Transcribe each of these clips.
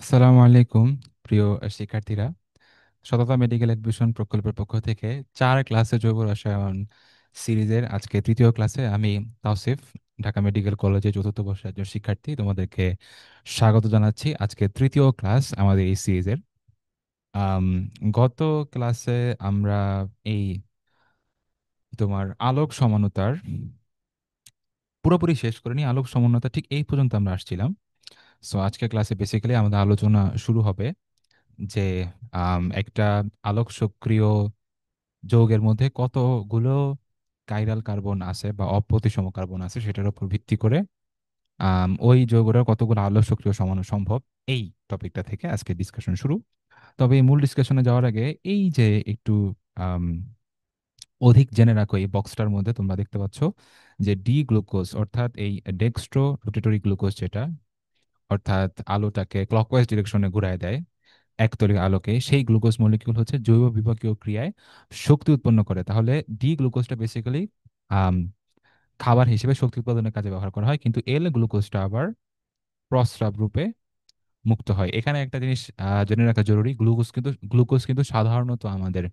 আসসালামু আলাইকুম প্রিয় শিক্ষার্থীরা। সততা মেডিকেল এডুকেশন প্রকল্পের পক্ষ থেকে 4 ক্লাসে জৈব রসায়ন সিরিজের আজকে তৃতীয় ক্লাসে আমি তাওসিফ, ঢাকা মেডিকেল কলেজে চতুর্থ বর্ষের একজন শিক্ষার্থী, তোমাদেরকে স্বাগত জানাচ্ছি আজকে তৃতীয় ক্লাস আমাদের এই সিরিজের। আম, গত ক্লাসে আমরা এই তোমার আলোক সমানুতার পুরোপুরি শেষ করিনি। আলোক সমানুতা ঠিক এই পর্যন্ত আমরা আসছিলাম। সো আজকে ক্লাসে বেসিক্যালি আমাদের আলোচনা শুরু হবে যে একটা আলোক সক্রিয় যৌগের মধ্যে কতগুলো কাইরাল কার্বন আছে বা অপ্রতিসম কার্বন আছে সেটার উপর ভিত্তি করে ওই যৌগটার কতগুলো আলোক সক্রিয় সমাণু সম্ভব, এই টপিকটা থেকে আজকে ডিসকাশন শুরু। তবে এই মূল ডিসকাশনে যাওয়ার আগে এই যে একটু আম, অধিক জেনে রাখো, এই বক্সটার মধ্যে তোমরা দেখতে পাচ্ছ যে ডি গ্লুকোজ অর্থাৎ এই ডেক্সট্রো রোটেটরি গ্লুকোজ, যেটা অর্থাৎ আলোটাকে ক্লকওয়াইজ ডিরেকশনে ঘুরায় দেয় একতলীয় আলোকে, সেই গ্লুকোজ মলিকিউল হচ্ছে জৈব বিপাকীয় ক্রিয়ায় শক্তি উৎপন্ন করে। তাহলে ডি গ্লুকোজটা বেসিক্যালি খাবার হিসেবে শক্তি উৎপাদনের কাজে ব্যবহার করা হয়, কিন্তু এল গ্লুকোজটা আবার প্রস্রাব রূপে মুক্ত হয়। এখানে একটা জিনিস জেনে রাখা জরুরি, গ্লুকোজ কিন্তু সাধারণত আমাদের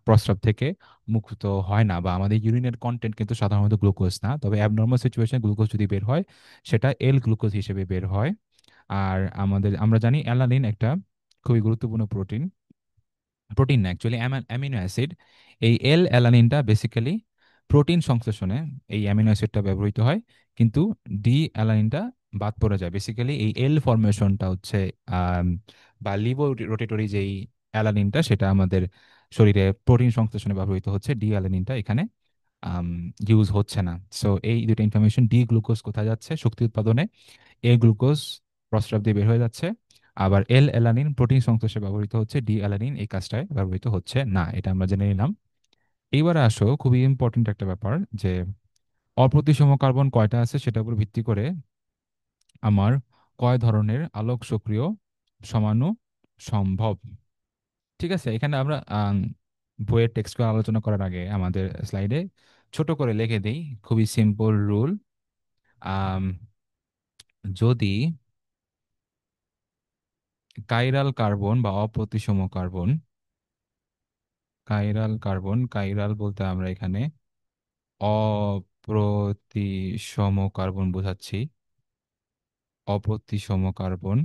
প্রস্রাব থেকে মুক্ত হয় না, বা আমাদের ইউরিনের কন্টেন্ট কিন্তু সাধারণত গ্লুকোজ না। তবে অ্যাবনর্মাল সিচুয়েশনে গ্লুকোজ যদি বের হয়, সেটা এল গ্লুকোজ হিসেবে বের হয়। আর আমরা জানি অ্যালানিন একটা খুবই গুরুত্বপূর্ণ প্রোটিন, প্রোটিন না অ্যাকচুয়ালি অ্যামিনো অ্যাসিড। এই এল অ্যালানিনটা বেসিক্যালি প্রোটিন সংশ্লেষণে এই অ্যামিনো অ্যাসিডটা ব্যবহৃত হয়, কিন্তু ডি অ্যালানিনটা বাদ পড়ে যায়। বেসিক্যালি এই এল ফরমেশনটা হচ্ছে আম, বা লিভো রোটেটরি যেই অ্যালানিনটা, সেটা আমাদের শরীরে প্রোটিন সংশ্লেষণে ব্যবহৃত হচ্ছে, ডি অ্যালানিনটা এখানে ইউজ হচ্ছে না। সো এই দুটো ইনফরমেশন, ডি গ্লুকোজ কোথায় যাচ্ছে শক্তি উৎপাদনে, এ গ্লুকোজ প্রস্রাব দিয়ে বের হয়ে যাচ্ছে। আবার এল অ্যালানিন প্রোটিন সংশ্লেষে ব্যবহৃত হচ্ছে, ডি অ্যালানিন এই কাজটায় ব্যবহৃত হচ্ছে না। এটা আমরা জেনে নিলাম। এইবারে আসো খুবই ইম্পর্টেন্ট একটা ব্যাপার, যে অপ্রতিসম কার্বন কয়টা আছে সেটার উপর ভিত্তি করে আমার কয় ধরনের আলোক সক্রিয় সমাণু সম্ভব। ঠিক আছে, এখানে আমরা বইয়ের টেক্সট আলোচনা করার আগে আমাদের স্লাইডে ছোট করে লিখে দিই খুবই সিম্পল রুল। যদি কাইরাল কার্বন বা অপ্রতিসম কার্বন, কাইরাল বলতে আমরা এখানে অপ্রতিসম কার্বন বোঝাচ্ছি। অপ্রতিসম কার্বন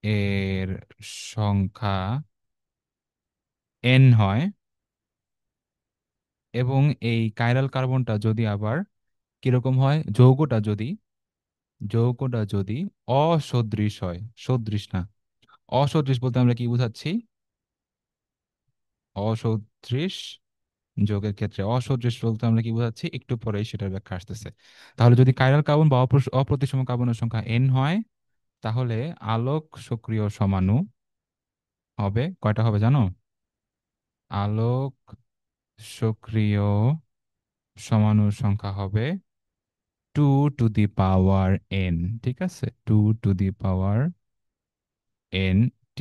এর সংখ্যা n হয়, এবং এই কাইরাল কার্বনটা যদি আবার কিরকম হয়, যৌগটা যদি অসদৃশ হয়, সদৃশ না, অসদৃশ বলতে আমরা কি বোঝাচ্ছি, অসদৃশ যোগের ক্ষেত্রে অসদৃশ বলতে আমরা কি বোঝাচ্ছি একটু পরেই সেটার ব্যাখ্যা আসতেছে। তাহলে যদি কাইরাল কার্বন বা অপ্রতিসম কার্বনের সংখ্যা n হয়, তাহলে আলোক সক্রিয় সমাণু হবে কয়টা হবে জানো? আলোক সক্রিয় সমাণুর সংখ্যা হবে 2 টু দি পাওয়ার n। ঠিক আছে, 2 to the power n t।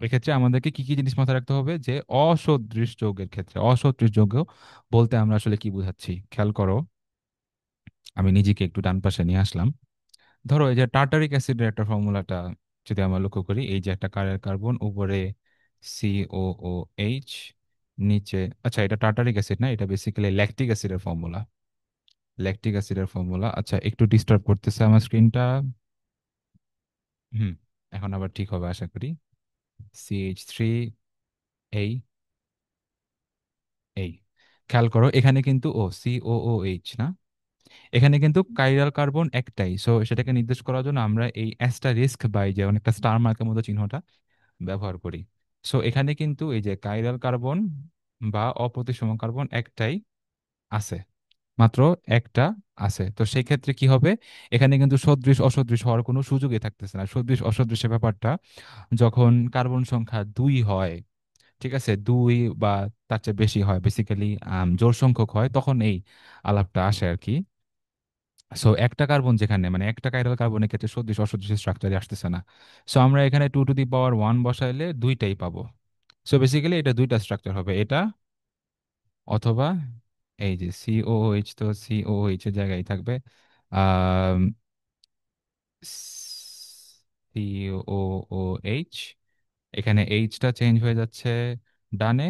এক্ষেত্রে আমাদেরকে কি কি জিনিস মাথায় রাখতে হবে, যে অসদৃশ যৌগের ক্ষেত্রে, অসদৃশ যৌগ বলতে আমরা আসলে কি বুঝাচ্ছি খেয়াল করো। আমি নিজেকে একটু ডান পাশে নিয়ে আসলাম। ধরো এই যে টার্টারিক অ্যাসিডের একটা ফর্মুলাটা যদি আমরা লক্ষ্য করি, এই যে একটা কার্বন উপরে COOH, নিচে, আচ্ছা এটা টার্টারিক অ্যাসিড না, এটা বেসিক্যালি ল্যাকটিক অ্যাসিডের ফর্মুলা। আচ্ছা একটু ডিস্টার্ব করতেছে আমার স্ক্রিনটা। হুম, এখন আবার ঠিক হবে আশা করি। CH3, এই খেয়াল করো এখানে কিন্তু COOH না, এখানে কিন্তু কাইরাল কার্বন একটাই। সো সেটাকে নির্দেশ করার জন্য আমরা এই অ্যাস্টারিস্ক বা এই যে অনেকটা স্টার মার্কের মতো চিহ্নটা ব্যবহার করি। সো এখানে কিন্তু এই যে কাইরাল কার্বন বা অপ্রতিসম কার্বন একটাই আছে, মাত্র একটা আছে। তো সেই ক্ষেত্রে কি হবে, এখানে কিন্তু সদৃশ অসদৃশ হওয়ার কোনো সুযোগই থাকতেছে না। সদৃশ অসদৃশের ব্যাপারটা যখন কার্বন সংখ্যা 2 হয়, ঠিক আছে, 2 বা তার চেয়ে বেশি হয়, বেসিক্যালি জোড় সংখ্যক হয়, তখন এই আলাপটা আসে আর কি। সো একটা কার্বন যেখানে, মানে একটা কাইরাল কার্বনের ক্ষেত্রে সদৃশ অসদৃশ স্ট্রাকচারে আসতেছে না। সো আমরা এখানে 2 টু দি পাওয়ার 1 বসাইলে দুইটাই পাবো। সো বেসিক্যালি এটা দুইটা স্ট্রাকচার হবে, এটা অথবা এই যে COOH, তো COOH এর জায়গায় থাকবে আহ COOH। এখানে এইচটা চেঞ্জ হয়ে যাচ্ছে ডানে,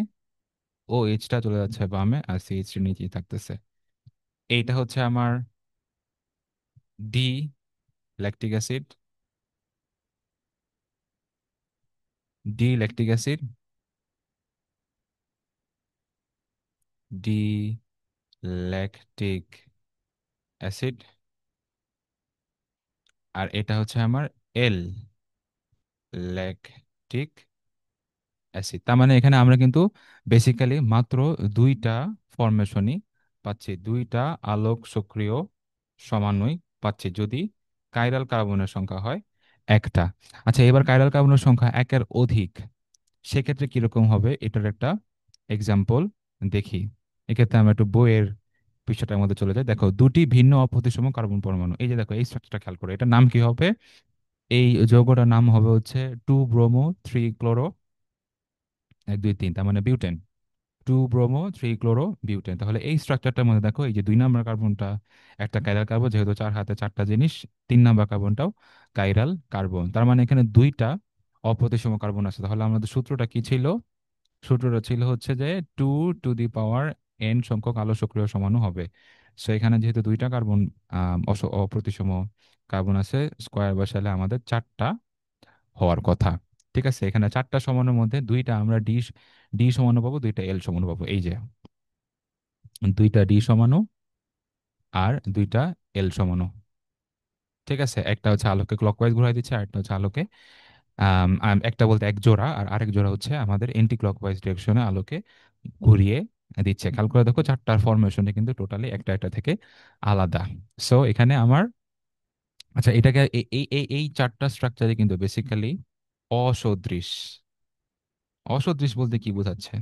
ও এইচটা চলে যাচ্ছে বামে, আর সিএইচটা নিচেই থাকতেছে। এইটা হচ্ছে আমার D lactic acid, D lactic acid, D lactic acid. আর এটা হচ্ছে আমার এল ল্যাকটিক অ্যাসিড। তার মানে এখানে আমরা কিন্তু বেসিক্যালি মাত্র দুইটা ফরমেশনই পাচ্ছি, দুইটা আলোক সক্রিয় সমন্বয় পাচ্ছি যদি কাইরাল কার্বনের সংখ্যা হয় একটা। আচ্ছা, এবার কাইরাল কার্বনের সংখ্যা একের অধিক, সেক্ষেত্রে কিরকম হবে এটার একটা এক্সাম্পল দেখি। এক্ষেত্রে আমরা একটু বইয়ের পৃষ্ঠাটার মধ্যে চলে যাই। দেখো, দুটি ভিন্ন অপ্রতিসম কার্বন পরমাণু, এই যে দেখো এই স্ট্রাকচারটা খেয়াল করো, এটার নাম কি হবে? এই যৌগটার নাম হবে হচ্ছে 2 ব্রোমো 3 ক্লোরো 1 2 3, তার মানে বিউটেন। 2 bromo 3 chloro butane. তাহলে এই স্ট্রাকচারটার মধ্যে দেখো, এই যে 2 নম্বর কার্বনটা একটা কাইরাল কার্বন, যেহেতু চার হাতে চারটা জিনিস। 3 নম্বর কার্বনটাও কাইরাল কার্বন। তার মানে এখানে দুইটা অপ্রতিসম কার্বন আছে। তাহলে আমাদের সূত্রটা কি ছিল? সূত্রটা ছিল হচ্ছে যে 2 টু দি পাওয়ার n সংখ্যক আলো সক্রিয় সমাণু হবে। সো এখানে যেহেতু দুইটা কার্বন অপ্রতিসম কার্বন আছে, স্কোয়ার বসালে আমাদের চারটা হওয়ার কথা। ঠিক আছে, এখানে চারটা সমানুর মধ্যে দুইটা আমরা ডি ডি সমাণু পাবো, দুইটা এল সমাণু পাবো। এই যে দুইটা ডি সমাণু আর দুইটা এল সমাণু। ঠিক আছে, একটা হচ্ছে আলোকে ক্লকওয়াইজ ঘুরাই দিচ্ছে, আর একটা হচ্ছে আলোকে একটা বলতে এক জোড়া, আর আরেক জোড়া হচ্ছে আমাদের এন্টি ক্লকওয়াইজ ডিরেকশনে আলোকে ঘুরিয়ে দিচ্ছে। খেয়াল করে দেখো, চারটার ফরমেশনে কিন্তু টোটালি একটা একটা থেকে আলাদা। সো এখানে আমার, আচ্ছা এটাকে এই চারটা স্ট্রাকচারে কিন্তু বেসিক্যালি অসদৃশ। অসদৃশ বলতে কি বোঝাচ্ছে?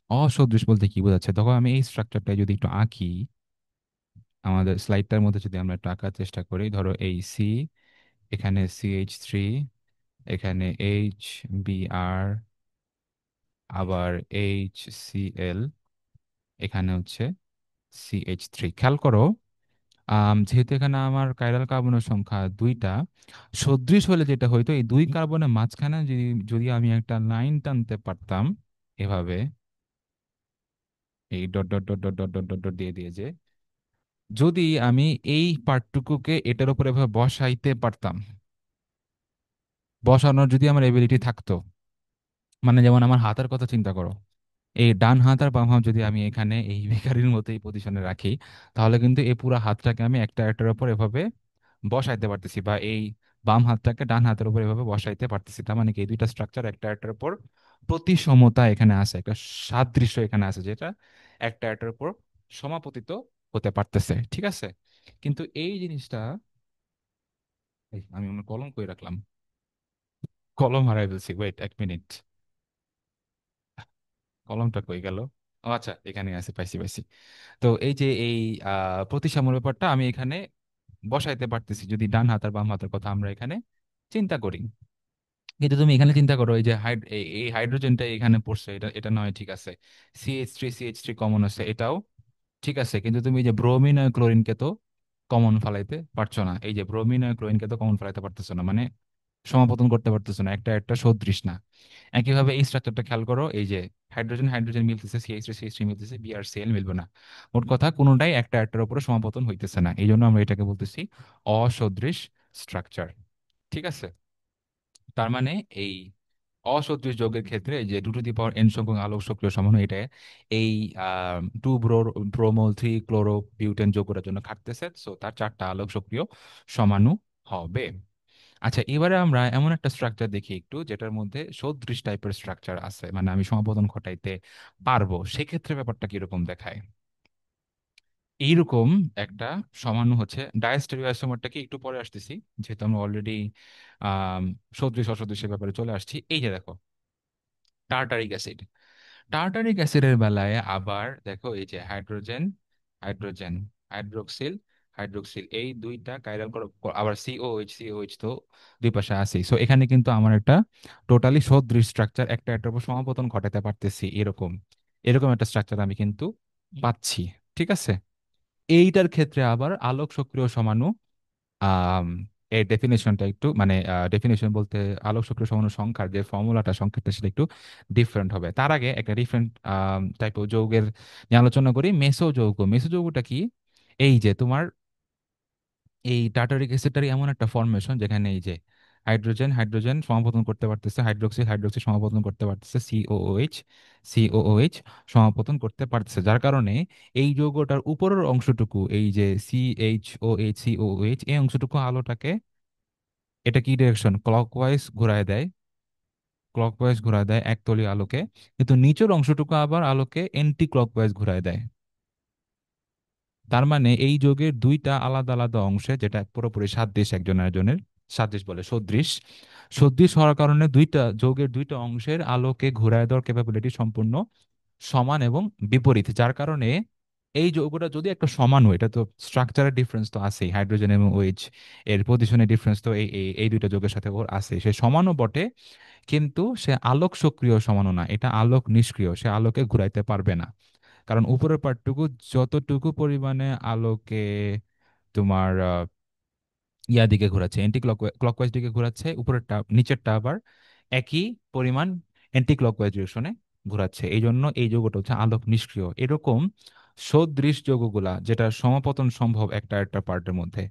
অসদৃশ বলতে কি বোঝাচ্ছে, তখন আমি এই স্ট্রাকচারটা যদি একটু আঁকি, আমাদের স্লাইডটার মধ্যে যদি আমরা একটু আঁকার চেষ্টা করি, ধরো এই সি, এখানে CH3, এখানে HBr, আবার HCl, এখানে হচ্ছে CH3। খেয়াল করো, যেহেতু এখানে আমার কাইরাল কার্বনের সংখ্যা দুইটা, সদৃশ হলে যেটা হইতো, এই দুই কার্বনের মাঝখানে যদি যদি আমি একটা লাইন টানতে পারতাম এভাবে, এই dot dot dot dot dot dot dot dot দিয়ে দিয়ে যে, যদি আমি এই পার্টটুকুকে এটার উপরে এভাবে বসাইতে পারতাম, বসানোর যদি আমার এবিলিটি থাকতো, মানে যেমন আমার হাতের কথা চিন্তা করো, এই ডান হাত আর বাম হাত যদি আমি এখানে এই বেকারির মতো এই পজিশনে রাখি, তাহলে কিন্তু এই পুরো হাতটাকে আমি একটা একটার উপর এভাবে বসাইতে পারতেছি, বা এই বাম হাতটাকে ডান হাতের উপর এভাবে বসাইতে পারতেছি। তার মানে কি, এই দুইটা স্ট্রাকচার একটা একটার উপর প্রতিসমতা এখানে আছে, একটা সাদৃশ্য এখানে আছে, যেটা একটা একটার উপর সমাপতিত হতে পারতেছে। ঠিক আছে, কিন্তু এই জিনিসটা, আমি আমার কলম কই রাখলাম, কলম হারাই ফেলছি, ওয়েট 1 মিনিট, কলমটা কই গেল? ও আচ্ছা, এখানে আছে, পাইছি পাইছি। তো এই যে এই প্রতিসাম্য ব্যাপারটা আমি এখানে বসাইতে পারতেছি, যদি ডান হাত আর বাম হাতের কথা আমরা এখানে চিন্তা করি। কিন্তু তুমি এখানে চিন্তা করো, এই যে এই হাইড্রোজেনটা এখানে পড়ছে, এটা এটা নয়, ঠিক আছে, CH3 কমন আছে, এটাও ঠিক আছে, কিন্তু তুমি এই যে ব্রোমিন আর ক্লোরিনকে তো কমন ফালাইতে পারছো না। এই যে ব্রোমিন আর ক্লোরিনকে তো কমন ফালাইতে পারতেছো না, মানে সমাপতন করতে পারতেছো না, একটা একটা সদৃশ না। একইভাবে এই স্ট্রাকচারটা খেয়াল করো, এই যে হাইড্রোজেন হাইড্রোজেন মিলতেছে, CH3 মিলতেছে, Br Cl মিলবে না। মোট কথা কোনোটাই একটা একটার উপরে সমাপতন হইতেছে না, এই জন্য আমরা এটাকে বলতেছি অসদৃশ স্ট্রাকচার। ঠিক আছে, তার মানে এই অসদৃশ যৌগের ক্ষেত্রে এই যে 2 টু দি পাওয়ার n সংখ্যক আলোক সক্রিয় সমন্বয়, এটা এই 2 ব্রোমো 3 ক্লোরো বিউটেন যৌগটার জন্য খাটতেছে, সো তার চারটা আলোক সক্রিয় সমাণু হবে। আচ্ছা, এবারে আমরা এমন একটা স্ট্রাকচার দেখি একটু, যেটার মধ্যে সদৃশ টাইপের স্ট্রাকচার আছে, মানে আমি সমাপতন ঘটাইতে পারবো, সেক্ষেত্রে ব্যাপারটা কিরকম দেখায়। এইরকম একটা সমাণু হচ্ছে ডায়াস্টেরিওআইসোমারটাকে একটু পরে আসতেছি, যেহেতু আমরা অলরেডি আহ সদৃশ অসদৃশের ব্যাপারে চলে আসছি। এই যে দেখো, টার্টারিক অ্যাসিড, টার্টারিক অ্যাসিডের বেলায় আবার দেখো, এই যে হাইড্রোজেন হাইড্রোজেন হাইড্রোক্সিল হাইড্রোক্সিল, এই দুইটা কাইরাল আবার COH তো দুই পাশে আছে। সো এখানে কিন্তু আমার একটা টোটালি সদৃশ স্ট্রাকচার, একটা একটার উপর সমাপতন ঘটাতে পারতেছি, এরকম এরকম একটা স্ট্রাকচার আমি কিন্তু পাচ্ছি। ঠিক আছে, এইটার ক্ষেত্রে আবার আলোক সক্রিয় সমাণু এর ডেফিনেশনটা একটু মানে ডেফিনেশন বলতে আলোক সক্রিয় সমাণু সংখ্যার যে ফর্মুলাটা সংক্ষেপটা সেটা একটু ডিফারেন্ট হবে। তার আগে একটা ডিফারেন্ট টাইপ যৌগের নিয়ে আলোচনা করি। মেসো যৌগ, মেসো যৌগটা কি? এই যে তোমার এই টার্টারিক অ্যাসিডটারই এমন একটা ফর্মেশন যেখানে এই যে হাইড্রোজেন হাইড্রোজেন সমাপতন করতে পারতেছে, হাইড্রোক্সিল হাইড্রোক্সিল সমাপতন করতে পারতেছে, সিওওএইচ সিওওএইচ সমাপতন করতে পারতেছে, যার কারণে এই যৌগটার উপরের অংশটুকু এই যে সিএইচওএইচ সিওওএইচ এই অংশটুকু আলোটাকে এটা কি ডিরেকশন ক্লকওয়াইজ ঘুরায় দেয়, ক্লকওয়াইজ ঘুরায় দেয় একতলী আলোকে, কিন্তু নিচের অংশটুকু আবার আলোকে এন্টি ক্লকওয়াইজ ঘুরায় দেয়। তার মানে এই যোগের দুইটা আলাদা আলাদা অংশে, যেটা পুরোপুরি সাদৃশ একজন আরেকজনের, সাদৃশ বলে সদৃশ, সদৃশ হওয়ার কারণে দুইটা যোগের দুইটা অংশের আলোকে ঘুরায় দেওয়ার ক্যাপাবিলিটি সম্পূর্ণ সমান এবং বিপরীত, যার কারণে এই যৌগটা যদি একটা সমান হয়, এটা তো স্ট্রাকচারের ডিফারেন্স তো আছেই, হাইড্রোজেন এবং ওইচ এর পজিশনের ডিফারেন্স তো এই এই এই দুইটা যৌগের সাথে ওর আছে, সে সমানও বটে, কিন্তু সে আলোক সক্রিয় সমানও না, এটা আলোক নিষ্ক্রিয়, সে আলোকে ঘুরাইতে পারবে না। কারণ উপরের পার্টটুকু যতটুকু পরিমাণে আলোকে তোমার ইয়া দিকে ঘোরাচ্ছে, এন্টি ক্লকওয়াইজ দিকে ঘোরাচ্ছে, উপরেরটা নিচেরটা আবার একই পরিমাণ অ্যান্টি ক্লকওয়াইজ ডিরেকশনে ঘোরাচ্ছে, এই জন্য এই যৌগটা হচ্ছে আলোক নিষ্ক্রিয়। এরকম সদৃশ যৌগগুলা যেটা সমাপতন সম্ভব একটা একটা পার্টের মধ্যে,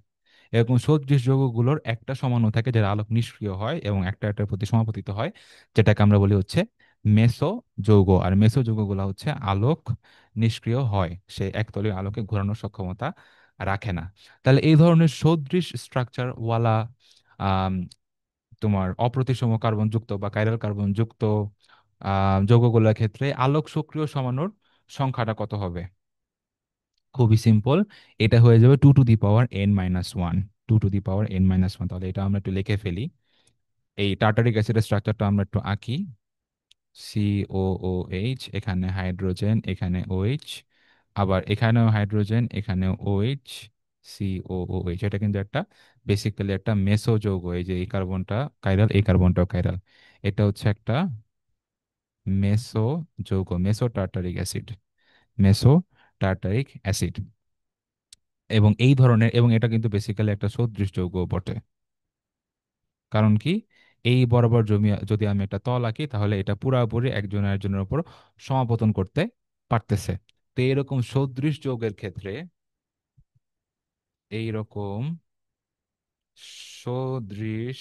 এরকম সদৃশ যৌগগুলোর একটা সমাণু থাকে যেটা আলোক নিষ্ক্রিয় হয় এবং একটা একটার প্রতি সমাপতিত হয়, যেটাকে আমরা বলি হচ্ছে মেসো যৌগ। আর মেসো যৌগগুলো হচ্ছে আলোক নিষ্ক্রিয় হয়, সে একতলীয় আলোকে ঘোরানোর সক্ষমতা রাখে না। তাহলে এই ধরনের সদৃশ স্ট্রাকচার ওয়ালা আম, তোমার অপ্রতিসম কার্বন যুক্ত বা কাইরাল কার্বন যুক্ত যৌগগুলোর ক্ষেত্রে আলোক সক্রিয় সমাণুর সংখ্যাটা কত হবে? খুবই সিম্পল, এটা হয়ে যাবে 2 to the power n - 1, 2 to the power n - 1। তাহলে এটা আমরা একটু লিখে ফেলি, এই টার্টারিক অ্যাসিডের স্ট্রাকচারটা আমরা একটু আঁকি। সিওওএইচ, এখানে হাইড্রোজেন, এখানে ওএইচ, আবার এখানেও হাইড্রোজেন, এখানেও ওএইচ, সিওওএইচ। এটা কিন্তু একটা বেসিক্যালি একটা মেসো যৌগ, এই যে এই কার্বনটা কাইরাল, এই কার্বনটাও কাইরাল, এটা হচ্ছে একটা মেসো যৌগ, মেসো টার্টারিক অ্যাসিড, মেসো টার্টারিক অ্যাসিড। এবং এই ধরনের, এবং এটা কিন্তু বেসিক্যালি একটা সদৃশ যৌগ বটে। কারণ কি, এই বরাবর জমি যদি আমি একটা তল আঁকি তাহলে এটা পুরাপুরি একজন আরেকজনের উপর সমাপতন করতে পারতেছে। তো এরকম সদৃশ যৌগের ক্ষেত্রে, এইরকম সদৃশ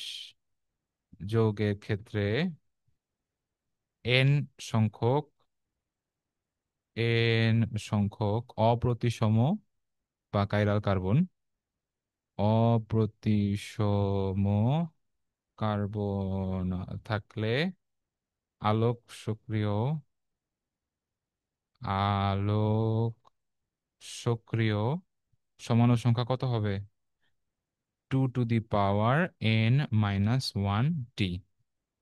যৌগের ক্ষেত্রে এন সংখ্যক এন সংখ্যক অপ্রতিসম বা কাইরাল কার্বন, অপ্রতিসম কার্বন থাকলে আলোক সক্রিয় আলোক সক্রিয় সমাণু সংখ্যা কত হবে? 2 টু দি পাওয়ার n - 1 টি।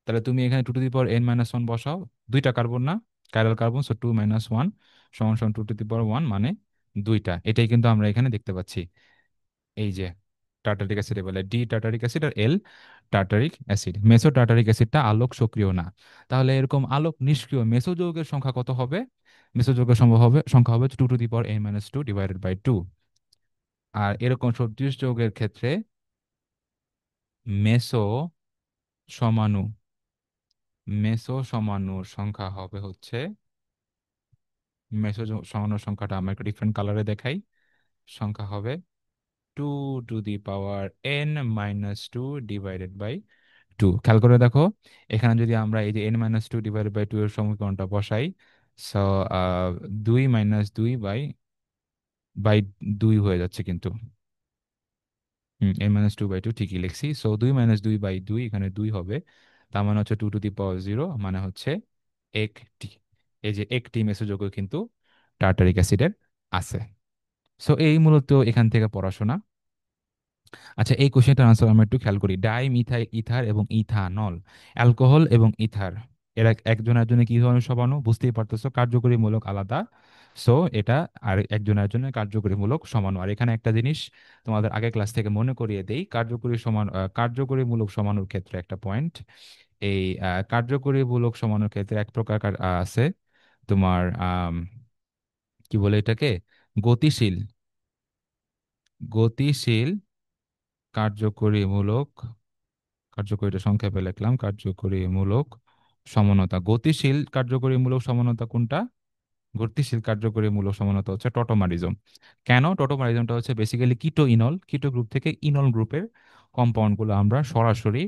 তাহলে তুমি এখানে 2 টু দি পাওয়ার n - 1 বসাও, দুইটা কার্বন না, কাইরাল কার্বন, সো 2 - 1 সমান সমান 2 টু দি পাওয়ার 1 মানে দুইটা। এটাই কিন্তু আমরা এখানে দেখতে পাচ্ছি, এই যে টার্টারিক অ্যাসিড বলে ডি টার্টারিক অ্যাসিড আর এল টার্টারিক অ্যাসিড। মেসো টার্টারিক অ্যাসিডটা আলোক সক্রিয় না। তাহলে এরকম আলোক নিষ্ক্রিয় মেসো যৌগের সংখ্যা কত হবে? মেসো যৌগের সম্ভব হবে সংখ্যা হবে 2 to the power n - 2 divided by 2। আর এরকম সদৃশ যৌগের ক্ষেত্রে মেসো সমাণু, মেসো সমাণুর সংখ্যা হবে হচ্ছে, সমাণুর সংখ্যাটা আমরা একটা ডিফারেন্ট কালারে দেখাই, সংখ্যা হবে 2 to the power n - 2 divided by 2। খেয়াল করে দেখো, এখানে যদি আমরা এই যে n - 2 ডিভাইডেড বাই 2 এর সমীকরণটা বসাই, সো 2 - 2 বাই 2 হয়ে যাচ্ছে কিন্তু, n - 2 বাই 2 ঠিকই লিখছি, সো 2 - 2 বাই 2, এখানে 2 হবে, তার মানে হচ্ছে 2 টু দি পাওয়ার 0, মানে হচ্ছে একটি, এই যে একটি মেসোযোগ কিন্তু টার্টারিক অ্যাসিডের আছে। সো এই মূলত এখান থেকে পড়াশোনা। আচ্ছা, এই কোশ্চেনটার আনসার আমরা একটু খেয়াল করি। ডাই মিথাইল ইথার এবং ইথানল, অ্যালকোহল এবং ইথার, এরা একজন একজনের কি ধরনের সমাণু বুঝতেই পারতেছো, কার্যকরীমূলক আলাদা। সো এটা আর একজন একজনের কার্যকরীমূলক সমাণু। আর এখানে একটা জিনিস তোমাদের আগে ক্লাস থেকে মনে করিয়ে দেই, কার্যকরীমূলক সমাণুর ক্ষেত্রে একটা পয়েন্ট, এই কার্যকরীমূলক সমাণুর ক্ষেত্রে এক প্রকার আছে তোমার কি বলে এটাকে, গতিশীল, গতিশীল কার্যকরীমূলক, কার্যকরীটা সংক্ষেপে লিখলাম, কার্যকরীমূলক সমানতা। গতিশীল কার্যকরীমূলক সমানতা কোনটা? গতিশীল কার্যকরীমূলক সমানতা হচ্ছে টটোমারিজম। কেন? টটোমারিজমটা হচ্ছে বেসিক্যালি কিটো ইনল, কিটো গ্রুপ থেকে ইনল গ্রুপের কম্পাউন্ড গুলো আমরা সরাসরি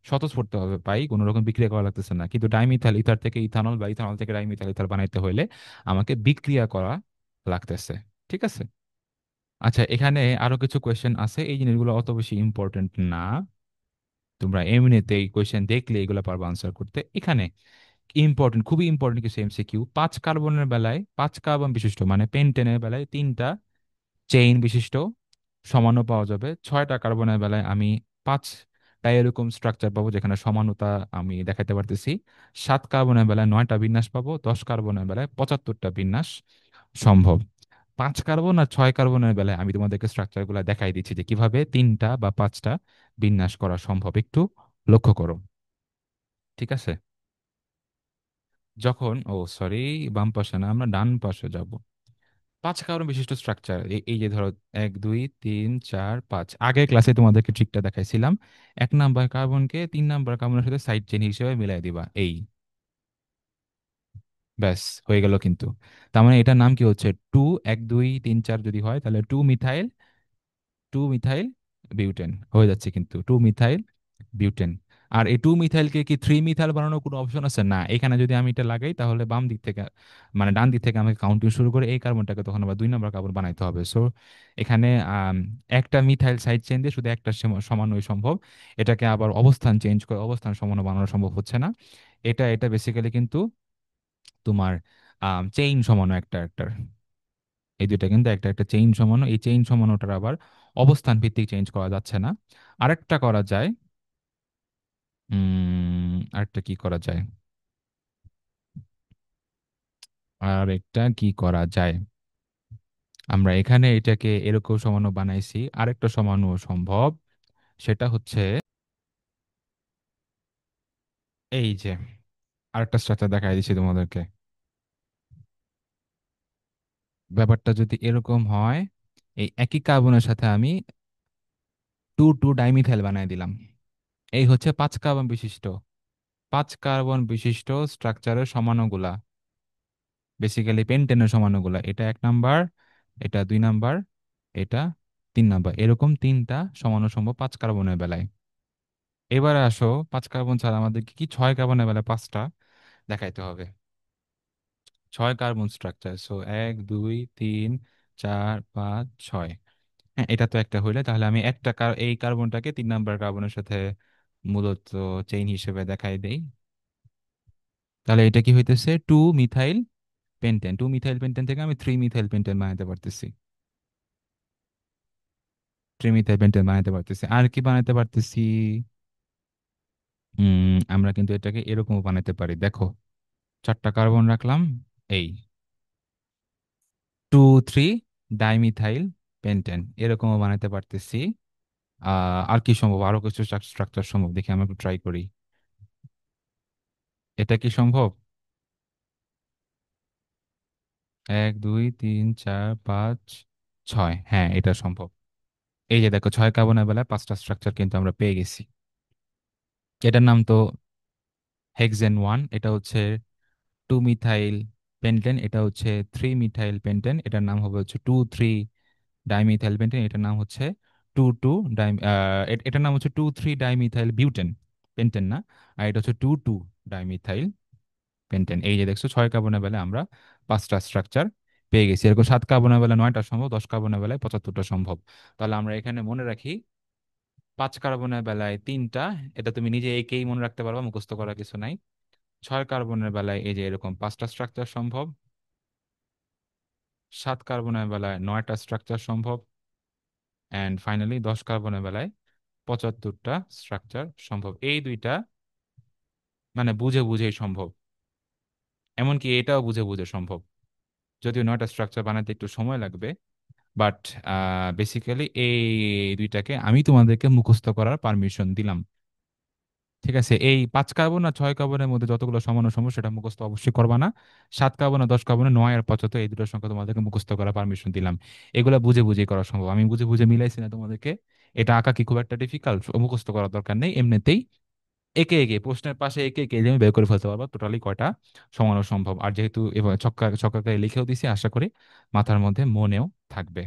স্বতঃস্ফূর্তভাবে পাই, কোনো রকম বিক্রিয়া করা লাগতেছে না। কিন্তু ডাইমিথাইল ইথার থেকে ইথানল বা ইথানল থেকে ডাইমিথাইল ইথার বানাইতে হলে আমাকে বিক্রিয়া করা লাগতেছে। ঠিক আছে। আচ্ছা, এখানে আরো কিছু কোয়েশ্চেন আছে, এই জিনিসগুলো অত বেশি ইম্পর্টেন্ট না, তোমরা এমনিতে এই কোয়েশ্চেন দেখলে এগুলো পারবে আনসার করতে। এখানে ইম্পর্টেন্ট, খুবই ইম্পর্টেন্ট কিছু এমসিকিউ। 5 কার্বনের বেলায়, 5 কার্বন বিশিষ্ট মানে পেন্টেনের বেলায় 3টা চেইন বিশিষ্ট সমাণু পাওয়া যাবে। 6টা কার্বনের বেলায় আমি 5টা এরকম স্ট্রাকচার পাবো যেখানে সমানুতা আমি দেখাতে পারতেছি। 7 কার্বনের বেলায় 9টা বিন্যাস পাবো। 10 কার্বনের বেলায় 75টা বিন্যাস সম্ভব। 5 কার্বন আর 6 কার্বনের বেলায় আমি তোমাদেরকে স্ট্রাকচার গুলা দেখাই দিচ্ছি যে কিভাবে 3টা বা 5টা বিন্যাস করা সম্ভব, একটু লক্ষ্য করো। ঠিক আছে। যখন, ও সরি, বাম পাশে না, আমরা ডান পাশে যাব। 5 কার্বন বিশিষ্ট স্ট্রাকচার, এই যে ধরো 1 2 3 4 5, আগের ক্লাসে তোমাদেরকে ট্রিকটা দেখাইছিলাম। 1 নাম্বার কার্বনকে 3 নাম্বার কার্বনের সাথে সাইড চেইন হিসেবে মিলাই দিবা, এই ব্যাস হয়ে গেল কিন্তু। তার মানে এটার নাম কি হচ্ছে? 2 1 2 3 4 যদি হয় তাহলে 2 মিথাইল বিউটেন হয়ে যাচ্ছে, কিন্তু 2 মিথাইল বিউটেন। আর এই 2 মিথাইলকে কি 3 মিথাইল বানানোর কোনো অপশন আছে? না। এখানে যদি আমি এটা লাগাই তাহলে বাম দিক থেকে, মানে ডান দিক থেকে আমাকে কাউন্টিং শুরু করে এই কার্বনটাকে তখন আবার 2 নম্বর কার্বন বানাইতে হবে। সো এখানে একটা মিথাইল সাইড চেন দিয়ে শুধু একটা সমানুই সম্ভব। এটাকে আবার অবস্থান চেঞ্জ করে অবস্থান সমানু বানানো সম্ভব হচ্ছে না। এটা এটা বেসিক্যালি কিন্তু তোমার চেইন সমানু একটা একটার, এই দুইটা কিন্তু একটা একটা চেইন সমানু। এই চেইন সমানুটার আবার অবস্থান ভিত্তিক চেঞ্জ করা যাচ্ছে না। আরেকটা করা যায়, আরেকটা কি করা যায়, আরেকটা কি করা যায়, আমরা এখানে এটাকে এরকম সমানু বানাইছি, আরেকটা সমানু সম্ভব। সেটা হচ্ছে এই যে, আরেকটা স্ট্রাকচার দেখাই দিচ্ছি তোমাদেরকে। ব্যাপারটা যদি এরকম হয়, এই একই কার্বনের সাথে আমি 2 2 ডাইমিথাইল বানাই দিলাম। এই হচ্ছে 5 কার্বন বিশিষ্ট, 5 কার্বন বিশিষ্ট স্ট্রাকচারের সমানুগুলা, বেসিক্যালি পেন্টেনের সমানুগুলা। এটা 1 নাম্বার, এটা 2 নাম্বার, এটা 3 নাম্বার, এরকম 3টা সমাণু সম্ভব 5 কার্বনের বেলায়। এবারে আসো, 5 কার্বন ছাড়া আমাদের কি 6 কার্বনের বেলায় 5টা দেখাইতে হবে। 6 কার্বন স্ট্রাকচার, সো 1 2 3 4 5 6। হ্যাঁ, এটা তো একটা হইলে তাহলে আমি একটা এই কার্বনটাকে 3 নাম্বার কার্বনের সাথে মূলত চেইন হিসেবে দেখাই দেই। তাহলে এটা কি হইতেছে? 2 মিথাইল পেন্টেন। 2 মিথাইল পেন্টেন থেকে আমি 3 মিথাইল পেন্টেন বানাতে পারতেছি। 3 মিথাইল পেন্টেন বানাতে পারতেছি। আর কি বানাতে পারতেছি? আমরা কিন্তু এটাকে এরকম বানাতে পারি, দেখো। 4টা কার্বন রাখলাম, এই 2 3 ডাইমিথাইল পেন্টেন এরকমও বানাতে পারতেছি। আর কি সম্ভব? আরো কিছু স্ট্রাকচার সম্ভব, দেখি আমরা একটু ট্রাই করি। এটা কি সম্ভব? 1 2 3 4 5 6, হ্যাঁ এটা সম্ভব। এই যে দেখো, 6 কার্বনের বেলায় 5টা স্ট্রাকচার কিন্তু আমরা পেয়ে গেছি। এটার নাম তো হেক্সেন 1, এটা হচ্ছে 2 মিথাইল পেন্টেন, এটা হচ্ছে 3 মিথাইল পেন্টেন, এটার নাম হবে হচ্ছে 2 3 ডাইমিথাইল পেন্টেন, এটার নাম হচ্ছে 2 2 ডাই, এটার নাম হচ্ছে 2 3 ডাইমিথাইল বিউটেন, পেন্টেন না। আর এটা হচ্ছে 2 2 ডাইমিথাইল পেন্টেন। এই যে দেখছো, 6 কার্বনের বেলায় আমরা 5টা স্ট্রাকচার পেয়ে গেছি। এরকম 7 কার্বনের বেলায় 9টা সম্ভব, 10 কার্বনের বেলায় 75টা সম্ভব। তাহলে আমরা এখানে মনে রাখি, 5 কার্বনের বেলায় 3টা, এটা তুমি নিজে একেই মনে রাখতে পারবা, মুখস্থ করার কিছু নাই। 6 কার্বনের বেলায় এই যে এরকম 5টা স্ট্রাকচার সম্ভব। 7 কার্বনের বেলায় 9টা স্ট্রাকচার সম্ভব। অ্যান্ড ফাইনালি 10 কার্বনের বেলায় 75টা স্ট্রাকচার সম্ভব। এই দুইটা মানে বুঝে বুঝেই সম্ভব, এমনকি এটাও বুঝে বুঝে সম্ভব, যদিও 9টা স্ট্রাকচার বানাতে একটু সময় লাগবে। বাট বেসিক্যালি এই দুইটাকে আমি তোমাদেরকে মুখস্থ করার পারমিশন দিলাম। ঠিক আছে, এই 5 কার্বন আর 6 কার্বনের মধ্যে যতগুলো সমান সম্ভব সেটা মুখস্থ অবশ্যই করবা না। 7 কার্বন আর 10 কার্বনে 9 আর 75, এই দুটোর সংখ্যা তোমাদেরকে মুখস্থ করার পারমিশন দিলাম। এগুলা বুঝে বুঝে করা সম্ভব, আমি বুঝে বুঝে মিলাইছি না তোমাদেরকে, এটা আঁকা কি খুব একটা ডিফিকাল্ট, মুখস্থ করার দরকার নেই, এমনিতেই একে একে প্রশ্নের পাশে একে একে তুমি বের করে ফেলতে পারবা টোটালি কয়টা সমানো সম্ভব। আর যেহেতু এবার ছক্কা ছক্কাকে লিখেও দিছি, আশা করি মাথার মধ্যে মনেও থাকবে।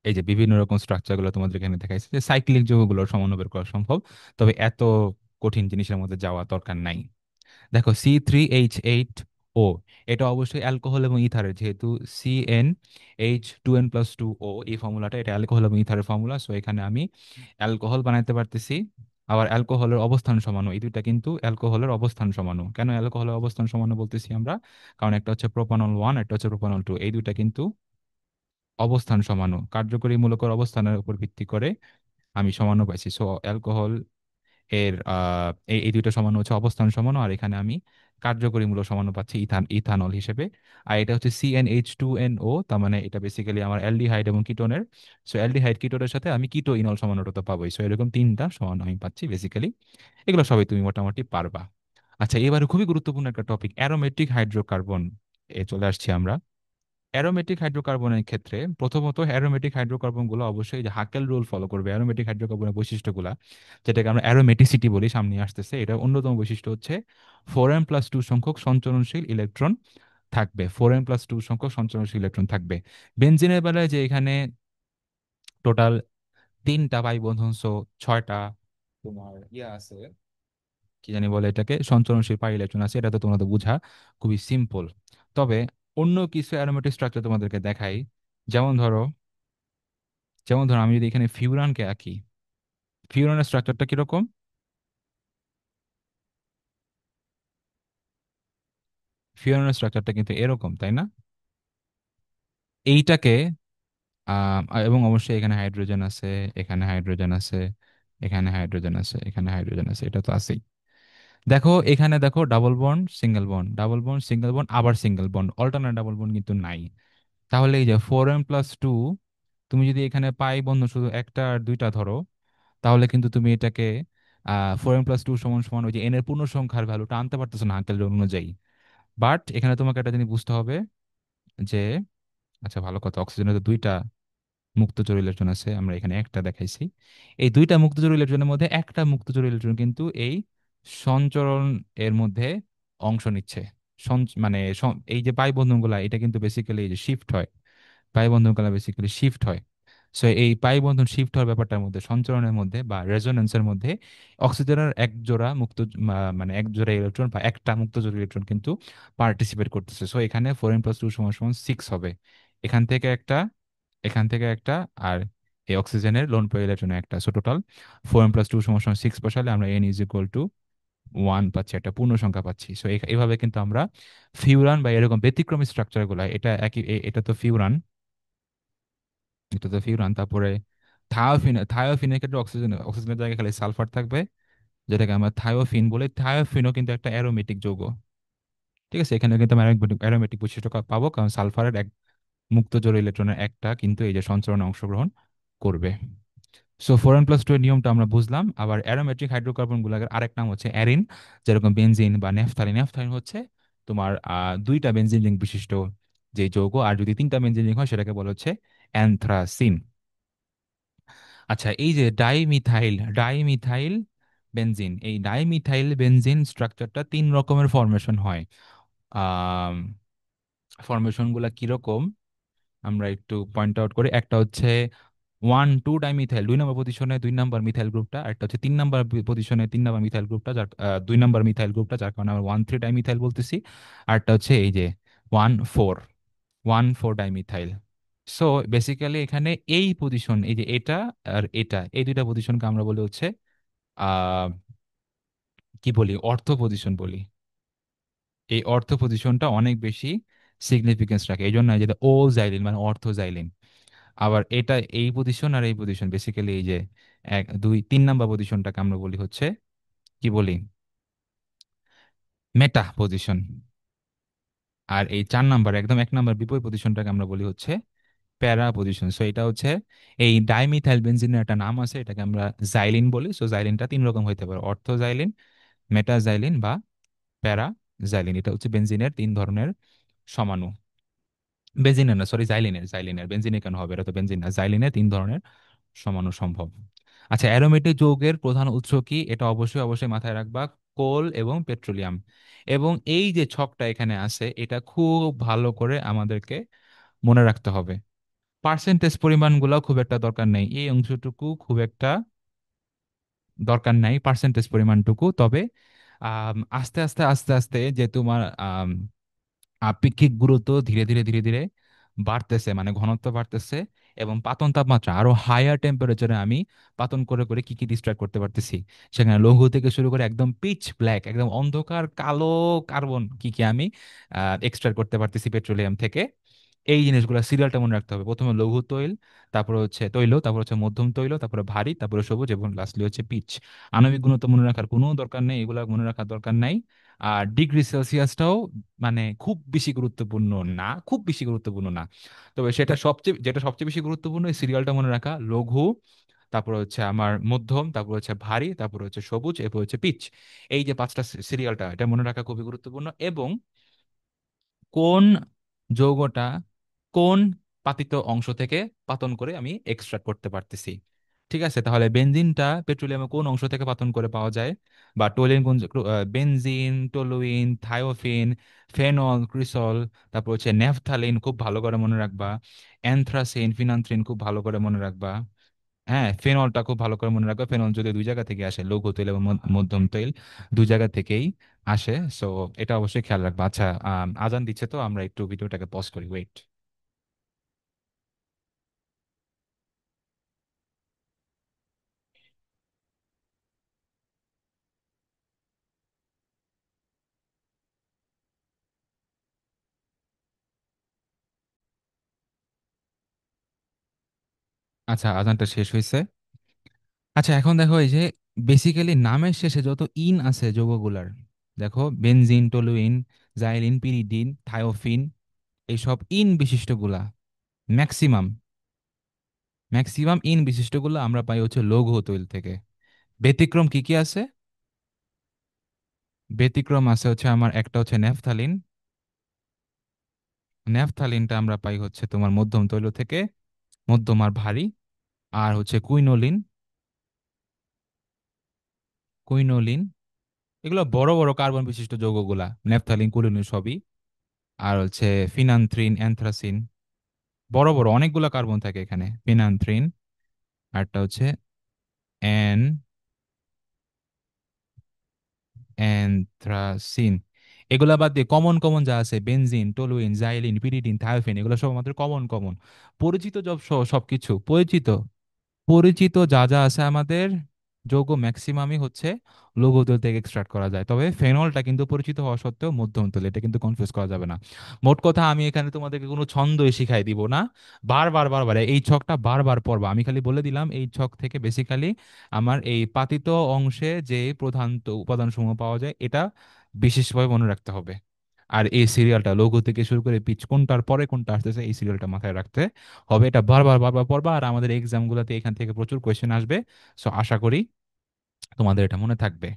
এই যে বিভিন্ন রকম স্ট্রাকচার গুলো তোমাদের এখানে দেখাইছে, যে সাইক্লিক যৌগগুলোর সমাণু বের করা সম্ভব, তবে এত কঠিন জিনিসের মধ্যে যাওয়া দরকার নাই। দেখো C3H8O, এটা অবশ্যই অ্যালকোহল এবং ইথারের, যেহেতু CnH2n+2O, এই ফর্মুলাটা এটা অ্যালকোহল এবং ইথারের ফর্মুলা, সো এখানে আমি অ্যালকোহল বানাইতে পারতেছি। আবার অ্যালকোহলের অবস্থান সমাণু, এই দুইটা কিন্তু অ্যালকোহলের অবস্থান সমাণু। কেন অ্যালকোহলের অবস্থান সমাণু বলতেছি আমরা? কারণ একটা হচ্ছে প্রোপানল 1, একটা হচ্ছে প্রোপানল 2, এই দুইটা কিন্তু অবস্থান সমাণু, কার্যকরী মূলকের অবস্থানের উপর ভিত্তি করে আমি সমাণু পাইছি। সো অ্যালকোহল এর এই এই দুইটা সমান হচ্ছে অবস্থান সমান, আর এখানে আমি কার্যকরী মূলক সমান পাচ্ছি ইথানল হিসেবে। আর এটা হচ্ছে CnH2nO, তার মানে এটা বেসিক্যালি আমার অ্যালডিহাইড এবং কিটোনের। সো অ্যালডিহাইড কিটোনের সাথে আমি কিটো ইনল সমানুটা তো পাবোই। সো এরকম তিনটা সমান আমি পাচ্ছি বেসিক্যালি। এগুলো সবই তুমি মোটামুটি পারবা। আচ্ছা, এবারে খুবই গুরুত্বপূর্ণ একটা টপিক, অ্যারোমেটিক হাইড্রোকার্বন এ চলে আসছি আমরা। অ্যারোমেটিক হাইড্রোকার্বনের ক্ষেত্রে প্রথমত অ্যারোমেটিক হাইড্রোকার্বন গুলো অবশ্যই যে হাকেল রুল ফলো করবে। অ্যারোমেটিক হাইড্রোকার্বনের বৈশিষ্ট্যগুলো, যেটাকে আমরা অ্যারোমেটিসিটি বলি, সামনে আসতেছে, এটা অন্যতম বৈশিষ্ট্য হচ্ছে 4n+2 সংখ্যক সঞ্চরণশীল ইলেকট্রন থাকবে। 4n+2 সংখ্যক সঞ্চরণশীল ইলেকট্রন থাকবে। বেনজিনের বেলায় যে এখানে টোটাল 3টা পাই বন্ধন, সো 6টা তোমার ইয়ে আছে, কি জানি বলে এটাকে, সঞ্চরণশীল পাই ইলেকট্রন আছে, এটা তো তোমাদের বোঝা খুবই সিম্পল। তবে অন্য কিছু অ্যারোমেটিক স্ট্রাকচার তোমাদেরকে দেখাই। যেমন ধরো যেমন ধরো আমি যদি এখানে ফিউরানকে আঁকি, ফিউরানের স্ট্রাকচারটা কিরকম? ফিউরানের স্ট্রাকচারটা কিন্তু এরকম, তাই না? এইটাকে এবং অবশ্যই এখানে হাইড্রোজেন আছে, এখানে হাইড্রোজেন আছে, এখানে হাইড্রোজেন আছে, এখানে হাইড্রোজেন আছে, এটা তো আছেই। দেখো এখানে দেখো double bond single bond, double bond single bond, আবার single bond, alternate double bond কিন্তু নাই। তাহলে এই যে 4n+2, তুমি যদি এখানে পাই বন্ধন শুধু একটা আর দুইটা ধরো, তাহলে কিন্তু তুমি এটাকে 4n+2 সমান সমান ওই যে এন এর পূর্ণ সংখ্যার ভ্যালুটা আনতে পারতেছো না আঙ্কেল অনুযায়ী। বাট এখানে তোমাকে একটা জিনিস বুঝতে হবে যে, আচ্ছা ভালো কথা, অক্সিজেনের তো দুইটা মুক্তচর ইলেকট্রন আছে, আমরা এখানে একটা দেখাইছি। এই দুইটা মুক্তচর ইলেকট্রনের মধ্যে একটা মুক্তচর ইলেকট্রন কিন্তু এই সঞ্চরণ এর মধ্যে অংশ নিচ্ছে। মানে এই যে পাই বন্ধনগুলা, এটা কিন্তু বেসিক্যালি এই যে শিফট হয়, পাই বন্ধনগুলা বেসিক্যালি শিফট হয়। সো এই পাই বন্ধন শিফট হওয়ার ব্যাপারটার মধ্যে, সঞ্চরণের মধ্যে বা রেজোনেন্সের মধ্যে অক্সিজেনের এক জোড়া মানে এক জোড়া ইলেকট্রন বা একটা মুক্তজোড় ইলেকট্রন কিন্তু পার্টিসিপেট করতেছে। সো এখানে 4n+2 সমান সমান 6 হবে। এখান থেকে একটা, এখান থেকে একটা, আর এই অক্সিজেনের লোন পেয়ার ইলেকট্রন একটা। সো টোটাল 4n+2 সমান সমান 6 বসালে আমরা n=1 পাচ্ছি, একটা পূর্ণ সংখ্যা পাচ্ছি। সো এইভাবে কিন্তু আমরা ফিউরান বা এরকম ব্যতিক্রমী স্ট্রাকচার গুলা, এটা একই এটা তো ফিউরান, এটা তো ফিউরান, তারপরে থায়োফিনের ক্ষেত্রে অক্সিজেনের জায়গায় খালি সালফার থাকবে, যেটাকে আমরা থায়োফিন বলি। থায়োফিনও কিন্তু একটা অ্যারোমেটিক যৌগ। ঠিক আছে, এখানে কিন্তু আমরা অ্যারোমেটিক বৈশিষ্ট্য পাবো, কারণ সালফারের এক মুক্ত জোড় ইলেকট্রনের একটা কিন্তু এই যে সঞ্চরণে অংশগ্রহণ করবে। সো 4n+2 এর নিয়মটা আমরা বুঝলাম। আবার অ্যারোমেট্রিক হাইড্রোকার্বন গুলার আরেক নাম হচ্ছে অ্যারিন, যেরকম বেনজিন বা নেফথালিন। নেফথালিন হচ্ছে তোমার দুইটা বেনজিন রিং বিশিষ্ট যে যৌগ, আর যদি তিনটা বেনজিন রিং হয় সেটাকে বলা হচ্ছে অ্যানথ্রাসিন। আচ্ছা, এই যে ডাইমিথাইল ডাইমিথাইল বেনজিন, এই ডাইমিথাইল বেনজিন স্ট্রাকচারটা 3 রকমের ফরমেশন হয়। আহ ফরমেশন গুলা কিরকম আমরা একটু পয়েন্ট আউট করি। একটা হচ্ছে 1,2 ডাইমিথাইল, 2 নম্বর পজিশনে 2 নম্বর মিথাইল গ্রুপটা। একটা হচ্ছে 3 নম্বর পজিশনে 3 নম্বর মিথাইল গ্রুপটা, যার 2 নম্বর মিথাইল গ্রুপটা, যার কারণে আমরা 1,3 ডাইমিথাইল বলতেছি। আর একটা হচ্ছে এই যে 1,4 ডাইমিথাইল। সো বেসিক্যালি এখানে এই পজিশন, এই যে এটা আর এটা, এই দুইটা পজিশনকে আমরা বলি হচ্ছে আহ কি বলি, অর্থ পজিশন বলি। এই অর্থ পজিশনটা অনেক বেশি সিগনিফিকেন্স রাখে, এই জন্য যেটা ও জাইলিন মানে অর্থ জাইলিন। আবার এটা এই পজিশন আর এই পজিশন বেসিক্যালি এই যে 1, 2, 3 নম্বর পজিশনটাকে আমরা বলি হচ্ছে কি বলি, মেটা পজিশন। আর এই 4 নম্বর একদম 1 নম্বর বিপরীত পজিশনটাকে আমরা বলি হচ্ছে প্যারা পজিশন। সো এটা হচ্ছে এই ডাইমিথাইল বেনজিনের একটা নাম আছে, এটাকে আমরা জাইলিন বলি। সো জাইলিনটা 3 রকম হইতে পারে, অর্থ জাইলিন, মেটা জাইলিন বা প্যারা জাইলিন। এটা হচ্ছে বেনজিনের 3 ধরনের সমাণু। বেনজিনের না, সরি, জাইলিনের, বেনজিনে কেন হবে, এটা তো বেনজিন না, জাইলিনের 3 ধরনের সমাণু সম্ভব। আচ্ছা, অ্যারোমেটিক যৌগের প্রধান উৎস কি? এটা অবশ্যই অবশ্যই মাথায় রাখবা, কোল এবং পেট্রোলিয়াম। এবং এই যে ছকটা এখানে আছে, এটা খুব ভালো করে আমাদেরকে মনে রাখতে হবে। পার্সেন্টেজ পরিমাণগুলো খুব একটা দরকার নেই, এই অংশটুকু খুব একটা দরকার নাই, পার্সেন্টেজ পরিমাণটুকু। তবে আস্তে আস্তে আস্তে আস্তে যে তোমার আপেক্ষিক গুরুত্ব ধীরে ধীরে ধীরে ধীরে বাড়তেছে, মানে ঘনত্ব বাড়তেছে, এবং পাতন তাপমাত্রা আরো হায়ার টেম্পারেচারে আমি পাতন করে করে কি কি ডিস্ট্রাক্ট করতে পারতেছি। সেখানে লৌহ থেকে শুরু করে একদম পিচ ব্ল্যাক, একদম অন্ধকার কালো কার্বন কি কি আমি এক্সট্রাক্ট করতে পারতেছি পেট্রোলিয়াম থেকে। এই জিনিসগুলো সিরিয়ালটা মনে রাখতে হবে। প্রথমে লঘু তৈল, তারপরে হচ্ছে তৈল, তারপর হচ্ছে মধ্যম তৈল, তারপরে ভারী, তারপরে সবুজ, এবং লাস্টলি হচ্ছে পিচ। আণবিক গুণত্ব মনে রাখার কোনো দরকার নেই, এগুলা মনে রাখার দরকার নাই। আর ডিগ্রি সেলসিয়াসটাও মানে খুব বেশি গুরুত্বপূর্ণ না, খুব বেশি গুরুত্বপূর্ণ না। তবে যেটা সবচেয়ে বেশি গুরুত্বপূর্ণ, এই সিরিয়ালটা মনে রাখা, লঘু, তারপর হচ্ছে আমার মধ্যম, তারপর হচ্ছে ভারী, তারপর হচ্ছে সবুজ, এরপর হচ্ছে পিচ। এই যে পাঁচটা সিরিয়ালটা, এটা মনে রাখা খুবই গুরুত্বপূর্ণ। এবং কোন যৌগটা কোন পাতিত অংশ থেকে পাতন করে আমি এক্সট্রাক্ট করতে পারতেছি। ঠিক আছে, তাহলে বেনজিনটা পেট্রোলিয়ামে কোন অংশ থেকে পাতন করে পাওয়া যায়, বা টোলিন কোন benzene, toluene, thiophene, phenol, CRISIL, তারপর হচ্ছে নেফথালিন, খুব ভালো করে মনে রাখবা। অ্যানথ্রাসিন, ফিনান্থ্রিন, খুব ভালো করে মনে রাখবা। হ্যাঁ, ফেনলটা খুব ভালো করে মনে রাখবে। ফেনল যদি দুই জায়গা থেকে আসে, লঘু তৈল এবং মধ্যম তৈল, দুই জায়গা থেকেই আসে। সো এটা অবশ্যই খেয়াল রাখবা। আচ্ছা, আজান দিচ্ছে, তো আমরা একটু ভিডিওটাকে পজ করি, ওয়েট। আচ্ছা, আজানটা শেষ হয়েছে। আচ্ছা, এখন দেখো, এই যে বেসিক্যালি নামের শেষে যত ইন আছে যৌগগুলার, দেখো benzene, toluene, xylene, pyridine, thiophene, এইসব ইন বিশিষ্টগুলা, ম্যাক্সিমাম ম্যাক্সিমাম ইন বিশিষ্টগুলো আমরা পাই হচ্ছে লৌহ তৈল থেকে। ব্যতিক্রম কি কি আছে? ব্যতিক্রম আছে হচ্ছে আমার, একটা হচ্ছে নেফথালিন। ন্যাপথালিনটা আমরা পাই হচ্ছে তোমার মধ্যম তৈল থেকে, মধ্যম আর ভারী। আর হচ্ছে কুইনোলিন, কুইনোলিন, এগুলো বড় বড় কার্বন বিশিষ্ট যৌগগুলা, ন্যাপথালিন, কুইনোলিন সবই। আর হচ্ছে ফিনান্থ্রিন, অ্যানথ্রাসিন, বড় বড় অনেকগুলা কার্বন থাকে এখানে, ফিনান্থ্রিন। আরটা হচ্ছে অ্যান অ্যানথ্রাসিন। এগুলা বাদ দিয়ে কমন কমন যা আছে, benzene, toluene, xylene, pyridine, thiophene, এগুলো সব আমাদের কমন কমন পরিচিত সবকিছু পরিচিত। পরিচিত যা যা আছে আমাদের যৌগ, ম্যাক্সিমামই হচ্ছে লৌহ তৈল থেকে এক্সট্রাক্ট করা যায়। তবে ফেনলটা কিন্তু পরিচিত হওয়া সত্ত্বেও মধ্যম তৈল, এটা কিন্তু কনফিউজ করা যাবে না। মোট কথা, আমি এখানে তোমাদেরকে কোনো ছন্দই শিখাই দিব না। বারবার বারবার এই ছকটা বারবার পড়বা, আমি খালি বলে দিলাম এই ছক থেকে বেসিক্যালি আমার এই পাতিত অংশে যে প্রধান উপাদান সমূহ পাওয়া যায়, এটা বিশেষভাবে মনে রাখতে হবে। আর এই সিরিয়ালটা লঘু থেকে শুরু করে পিচ কোনটার পরে কোনটা আসতেছে, এই সিরিয়ালটা মাথায় রাখতে হবে। এটা বারবার বারবার পড়বা, আর আমাদের এক্সাম গুলাতে এখান থেকে প্রচুর কোয়েশ্চেন আসবে। সো আশা করি তোমাদের এটা মনে থাকবে।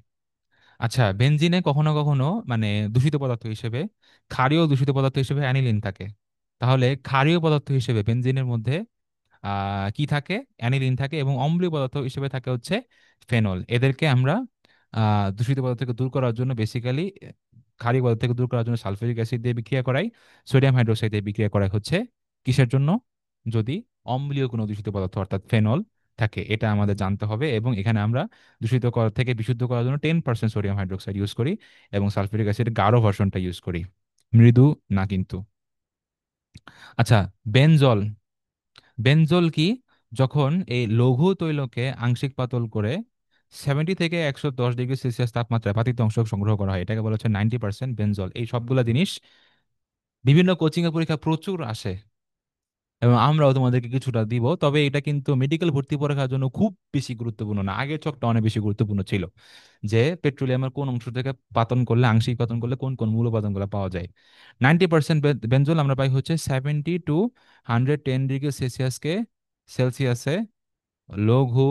আচ্ছা, বেনজিনে কখনো কখনো মানে দূষিত পদার্থ হিসেবে, ক্ষারীয় দূষিত পদার্থ হিসেবে অ্যানিলিন থাকে। তাহলে ক্ষারীয় পদার্থ হিসেবে বেনজিনের মধ্যে কি থাকে? অ্যানিলিন থাকে। এবং অম্লীয় পদার্থ হিসেবে থাকে হচ্ছে ফেনল। এদেরকে আমরা দূষিত পদার্থ থেকে দূর করার জন্য বেসিক্যালি, ক্ষারীয় পদার্থ থেকে দূর করার জন্য সালফিউরিক অ্যাসিড দিয়ে বিক্রিয়া করাই, সোডিয়াম হাইড্রোক্সাইড দিয়ে বিক্রিয়া করাই হচ্ছে কিসের জন্য? যদি অম্লীয় কোনো দূষিত পদার্থ অর্থাৎ ফেনল থাকে, এটা আমাদের জানতে হবে। এবং এখানে আমরা দূষিত করা থেকে বিশুদ্ধ করার জন্য 10% সোডিয়াম হাইড্রোক্সাইড ইউজ করি, এবং সালফিউরিক অ্যাসিডের গাঢ় ভার্সনটা ইউজ করি, মৃদু না কিন্তু। আচ্ছা, বেনজল। বেনজোল কি? যখন এই লঘু তৈলকে আংশিক পাতল করে 70 থেকে 110 ডিগ্রি সেলসিয়াস তাপমাত্রায় পাতিত অংশ সংগ্রহ করা হয়, এটাকে বলা হচ্ছে 90% বেনজল। এই সবগুলা জিনিস বিভিন্ন কোচিং এর পরীক্ষা প্রচুর আসে, এবং আমরাও তোমাদেরকে কিছুটা দিব। তবে এটা কিন্তু মেডিকেল ভর্তি পরীক্ষার জন্য খুব বেশি গুরুত্বপূর্ণ না, আগের চকটা অনেক বেশি গুরুত্বপূর্ণ ছিল, যে পেট্রোলিয়ামের কোন অংশ থেকে পাতন করলে, আংশিক পাতন করলে কোন কোন মূল উপাদানগুলো পাওয়া যায়। 90% বেনজল আমরা পাই হচ্ছে 70 to 110 ডিগ্রি সেলসিয়াসে লঘু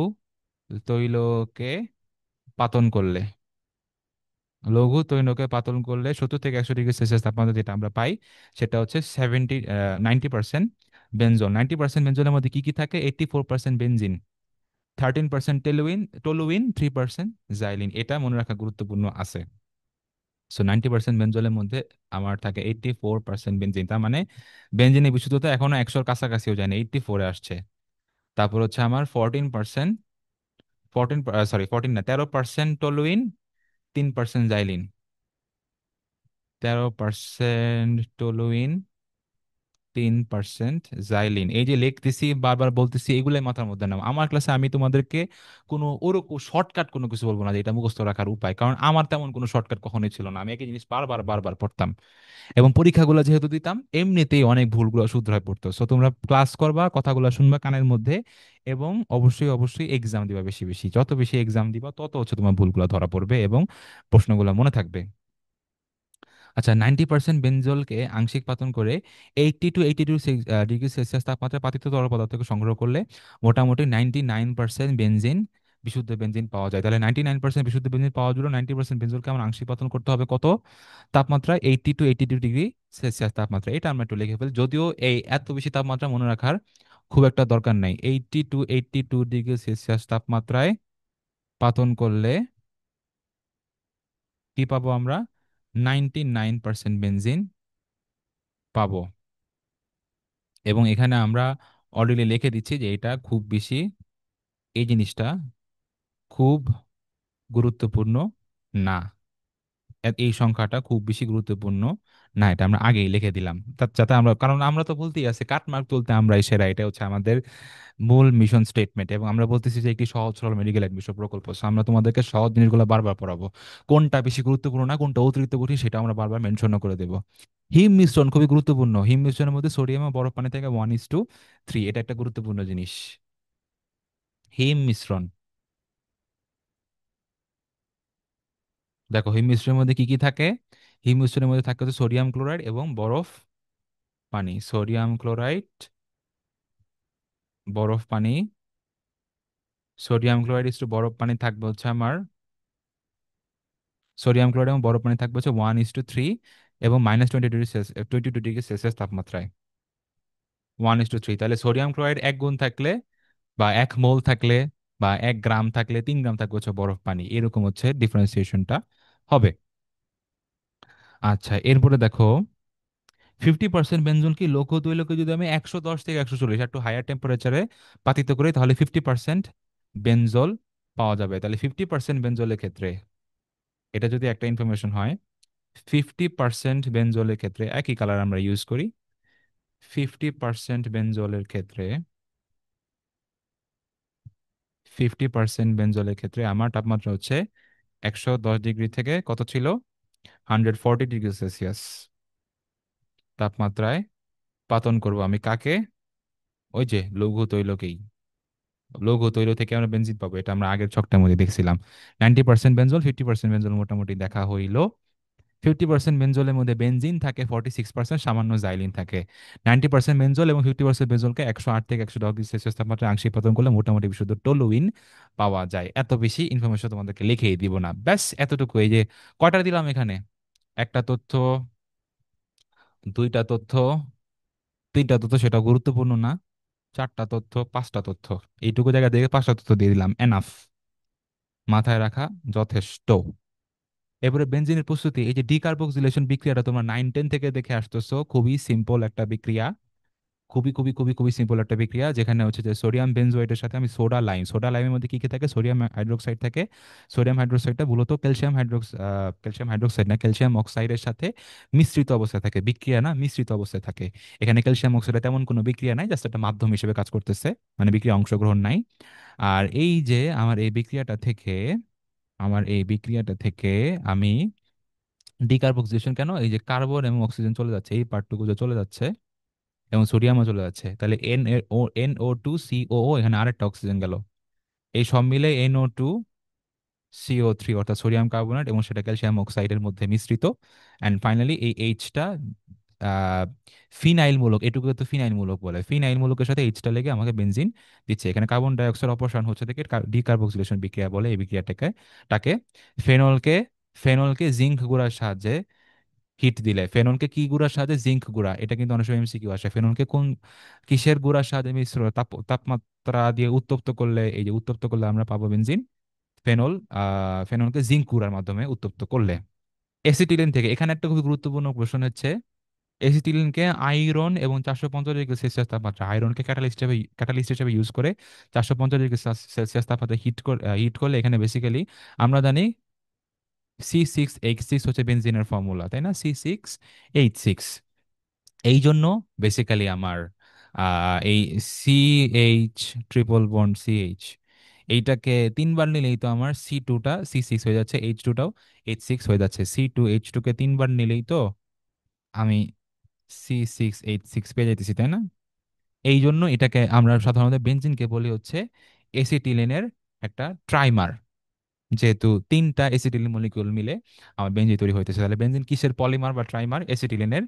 তৈলকে পাতন করলে। লঘু তৈলকে পাতন করলে 70 থেকে 100 ডিগ্রি সেলসিয়াস তাপমাত্রা যেটা আমরা পাই, সেটা হচ্ছে 90% বেনজল। 90% বেনজলের মধ্যে কি কি থাকে? 84% বেনজিন। 13% টলুইন, 3% জাইলিন, এটা মনে রাখা গুরুত্বপূর্ণ আছে। সো 90% বেনজলের মধ্যে আমার থাকে 84% বেনজিন, তার মানে বেনজিনের বিশুদ্ধতা এখনো 100-র কাছাকাছিও যায়নি, 84-এ আসছে। তারপর হচ্ছে আমার 14%, 13% টলুইন, 3% জাইলিন, 13% টলুইন, 3% জাইলিন, এই যে লিখতেছি বারবার বলতেছি, এগুলাই মাথার মধ্যে নাও। আমার ক্লাসে আমি তোমাদেরকে কোনো ওরকম শর্টকাট কোনো কিছু বলবো না যে এটা মুখস্থ রাখার উপায়, কারণ আমার তেমন কোনো শর্টকাট কখনোই ছিল না। আমি একই জিনিস বারবার বারবার পড়তাম, এবং পরীক্ষাগুলো যেহেতু দিতাম এমনিতেই অনেক ভুলগুলো শুধরায় পড়তো। সো তোমরা ক্লাস করবা, কথাগুলো শুনবা কানের মধ্যে, এবং অবশ্যই অবশ্যই এক্সাম দিবা বেশি বেশি। যত বেশি এক্সাম দিবা তত হচ্ছে তোমার ভুলগুলো ধরা পড়বে এবং প্রশ্নগুলো মনে থাকবে। আচ্ছা, 90% বেনজোলকে আংশিক পাতন করে 80 to 82 ডিগ্রি সেলসিয়াস তাপমাত্রায় পাতিত তরল পদার্থ থেকে সংগ্রহ করলে মোটামুটি 99% বেনজিন, বিশুদ্ধ বেনজিন পাওয়া যায়। তাহলে 99% বিশুদ্ধ বেনজিন পাওয়ার জন্য 90% বেনজোলকে আমার আংশিক পাতন করতে হবে কত তাপমাত্রায়? 80 to 82 ডিগ্রি সেলসিয়াস তাপমাত্রা। এটা আমরা একটু লিখে ফেলি, যদিও এই এত বেশি তাপমাত্রা মনে রাখার খুব একটা দরকার নাই। 80 to 82 ডিগ্রি সেলসিয়াস তাপমাত্রায় পাতন করলে কি পাবো আমরা? 99% বেনজিন পাবো। এবং এখানে আমরা অলরেডি লিখে দিচ্ছি যে এটা খুব বেশি, এই জিনিসটা খুব গুরুত্বপূর্ণ না, এই সংখ্যাটা খুব বেশি গুরুত্বপূর্ণ না, এটা আমরা আগেই লিখে দিলাম যাতে আমরা, কারণ আমরা তো বলতেই আছি কাটমার্ক তুলতে আমরাই সেরা, এটা হচ্ছে আমাদের মূল মিশন স্টেটমেন্ট। এবং আমরা বলতেছি যে একটি সহজ সরল মেডিকেল অ্যাডমিশন প্রকল্প, So আমরা তোমাদেরকে সহজ জিনিসগুলো বারবার পড়াবো, কোনটা বেশি গুরুত্বপূর্ণ না কোনটা অতিরিক্ত কঠিন সেটা আমরা বারবার মেনশন করে দেবো। হিম মিশ্রণ খুবই গুরুত্বপূর্ণ, হিম মিশ্রণের মধ্যে সোডিয়াম ও বরফ পানি থেকে 1:3, এটা একটা গুরুত্বপূর্ণ জিনিস। হিম মিশ্রণ, দেখো হিম মিশ্রণের মধ্যে কি কি থাকে? হিম মিশ্রণের মধ্যে থাকে হচ্ছে সোডিয়াম ক্লোরাইড এবং বরফ পানি, সোডিয়াম ক্লোরাইড, বরফ পানি, সোডিয়াম ক্লোরাইড ইস টু বরফ পানি থাকবে হচ্ছে আমার, সোডিয়াম ক্লোরাইড এবং বরফ পানি থাকবে হচ্ছে 1:3 এবং -22 ডিগ্রি সেলসিয়াস তাপমাত্রায়, 1:3। তাহলে সোডিয়াম ক্লোরাইড 1 গুণ থাকলে বা 1 মোল থাকলে বা 1 গ্রাম থাকলে 3 গ্রাম থাকবে হচ্ছে বরফ পানি, এরকম হচ্ছে ডিফারেন্সিয়েশনটা হবে। আচ্ছা, এরপরে দেখো 50% বেনজল কি লৌহ তৈলকে যদি আমি 110 থেকে 140 একটু হায়ার টেম্পারেচারে পাতিত করি তাহলে 50% বেনজল পাওয়া যাবে। তাহলে 50% বেনজলের ক্ষেত্রে, এটা যদি একটা ইনফরমেশন হয়, 50% বেনজলের ক্ষেত্রে একই কালার আমরা ইউজ করি। 50% বেনজলের ক্ষেত্রে, 50% বেনজলের ক্ষেত্রে আমার তাপমাত্রা হচ্ছে 110 ডিগ্রি থেকে কত ছিল, 140 ডিগ্রি সেলসিয়াস তাপমাত্রায় পাতন করব আমি কাকে? ওই যে লৌহ তৈলকেই। লৌহ তৈল থেকে আমরা বেনজিন পাবো, এটা আমরা আগের ছকটার মধ্যে দেখছিলাম। 90% বেনজল, 50% বেনজল মোটামুটি দেখা হইলো। 50% বেনজলের মধ্যে বেনজিন থাকে 46%, সামান্য জাইলিন থাকে। 90% বেনজল এবং 50% বেনজলকে 108 থেকে 110 ডিগ্রি সেলসিয়াস তাপমাত্রায় আংশিক পতন করলে মোটামুটি বিশুদ্ধ টলুইন পাওয়া যায়। এত বেশি ইনফরমেশন তোমাদেরকে লিখেই দিব না, ব্যাস এতটুকু। এই যে কয়টা দিলাম এখানে, একটা তথ্য, দুইটা তথ্য, তিনটা তথ্য সেটা গুরুত্বপূর্ণ না, চারটা তথ্য, পাঁচটা তথ্য, এইটুকু জায়গা থেকে পাঁচটা তথ্য দিয়ে দিলাম, এনাফ, মাথায় রাখা যথেষ্ট। এবারে বেনজিনের প্রস্তুতি, এই যে ডিকার্বক্সিলেশন বিক্রিয়াটা তোমরা 9-10 থেকে দেখে আসতেছো, খুবই সিম্পল একটা বিক্রিয়া, খুবই খুবই খুবই খুবই সিম্পল একটা বিক্রিয়া, যেখানে হচ্ছে যে সোডিয়াম বেনজোয়েটের সাথে আমি সোডা লাইমের মধ্যে কি কি থাকে, সোডিয়াম হাইড্রোক্সাইড থাকে। সোডিয়াম হাইড্রোক্সাইডটা মূলত ক্যালসিয়াম হাইড্রোক্সাইড না, ক্যালসিয়াম অক্সাইডের সাথে মিশ্রিত অবস্থায় থাকে, বিক্রিয়া না, মিশ্রিত অবস্থায় থাকে। এখানে ক্যালসিয়াম অক্সাইডে তেমন কোনো বিক্রিয়া নাই, জাস্ট একটা মাধ্যম হিসেবে কাজ করতেছে, মানে বিক্রিয়া অংশগ্রহণ নাই। আর এই যে আমার এই বিক্রিয়াটা থেকে আমি ডিকার্বক্সিলেশন, কেন এই যে কার্বন এবং অক্সিজেন চলে যাচ্ছে, এই পার্টটুকু যে চলে যাচ্ছে এবং সোডিয়ামও চলে যাচ্ছে, তাহলে NO2COO, এখানে আরেকটা অক্সিজেন গেল, এই সব মিলে NO2CO3 অর্থাৎ সোডিয়াম কার্বনেট, এবং সেটা ক্যালসিয়াম অক্সাইডের মধ্যে মিশ্রিত। অ্যান্ড ফাইনালি এই এইচটা ফিনাইল মূলক, এটুকু তো ফিনাইল মূলক বলে, ফিনাইল মূলকের সাথে এইচটা লেগে আমাকে বেনজিন দিচ্ছে। এখানে কার্বন ডাই অক্সাইড অপসারণ হচ্ছে থেকে ডিকার্বক্সিলেশন বিক্রিয়া বলে এই বিক্রিয়াটাকে। টাকে ফেনলকে ফেনলকে জিঙ্ক গুঁড়ার সাহায্যে হিট দিলে ফেনলকে কি গুঁড়ার সাথে, জিঙ্ক গুঁড়া, এটা কিন্তু অনেক সময় এমসিকিউ আসে, ফেনলকে কোন কিসের গুঁড়ার সাথে মিশ্র, তাপমাত্রা দিয়ে উত্তপ্ত করলে, এই যে উত্তপ্ত করলে আমরা পাবো বেনজিন। ফেনল, ফেনলকে জিঙ্ক গুঁড়ার মাধ্যমে উত্তপ্ত করলে। এসিটিলিন থেকে এখানে একটা খুবই গুরুত্বপূর্ণ প্রশ্ন হচ্ছে, এসিটিলিনকে আয়রন এবং 450 ডিগ্রি সেলসিয়াস তাপমাত্রা, আয়রনকে ক্যাটালিস্ট হিসেবে ইউজ করে 450 ডিগ্রি সেলসিয়াস তাপমাত্রা হিট করলে এখানে বেসিক্যালি আমরা জানি C6H6 হচ্ছে বেনজিনের ফর্মুলা, তাই না? C6H6। এই জন্য বেসিক্যালি আমার এই CH ট্রিপল বন্ড এইটাকে তিনবার নিলেই তো আমার C2টা C6 হয়ে যাচ্ছে, H2টাও H6 হয়ে যাচ্ছে, C2H2কে তিনবার নিলেই তো আমি C6H6 পেয়ে যাইতেছি, তাই না? এই জন্য এটাকে আমরা সাধারণত বেনজিনকে বলি হচ্ছে এসিটিলিনের একটা ট্রাইমার, যেহেতু তিনটা এসিটিলিন মলিকিউল মিলে আমার বেনজিন তৈরি হইতেছে, তাহলে বেনজিন কিসের পলিমার বা ট্রাইমার? এসিটিলিনের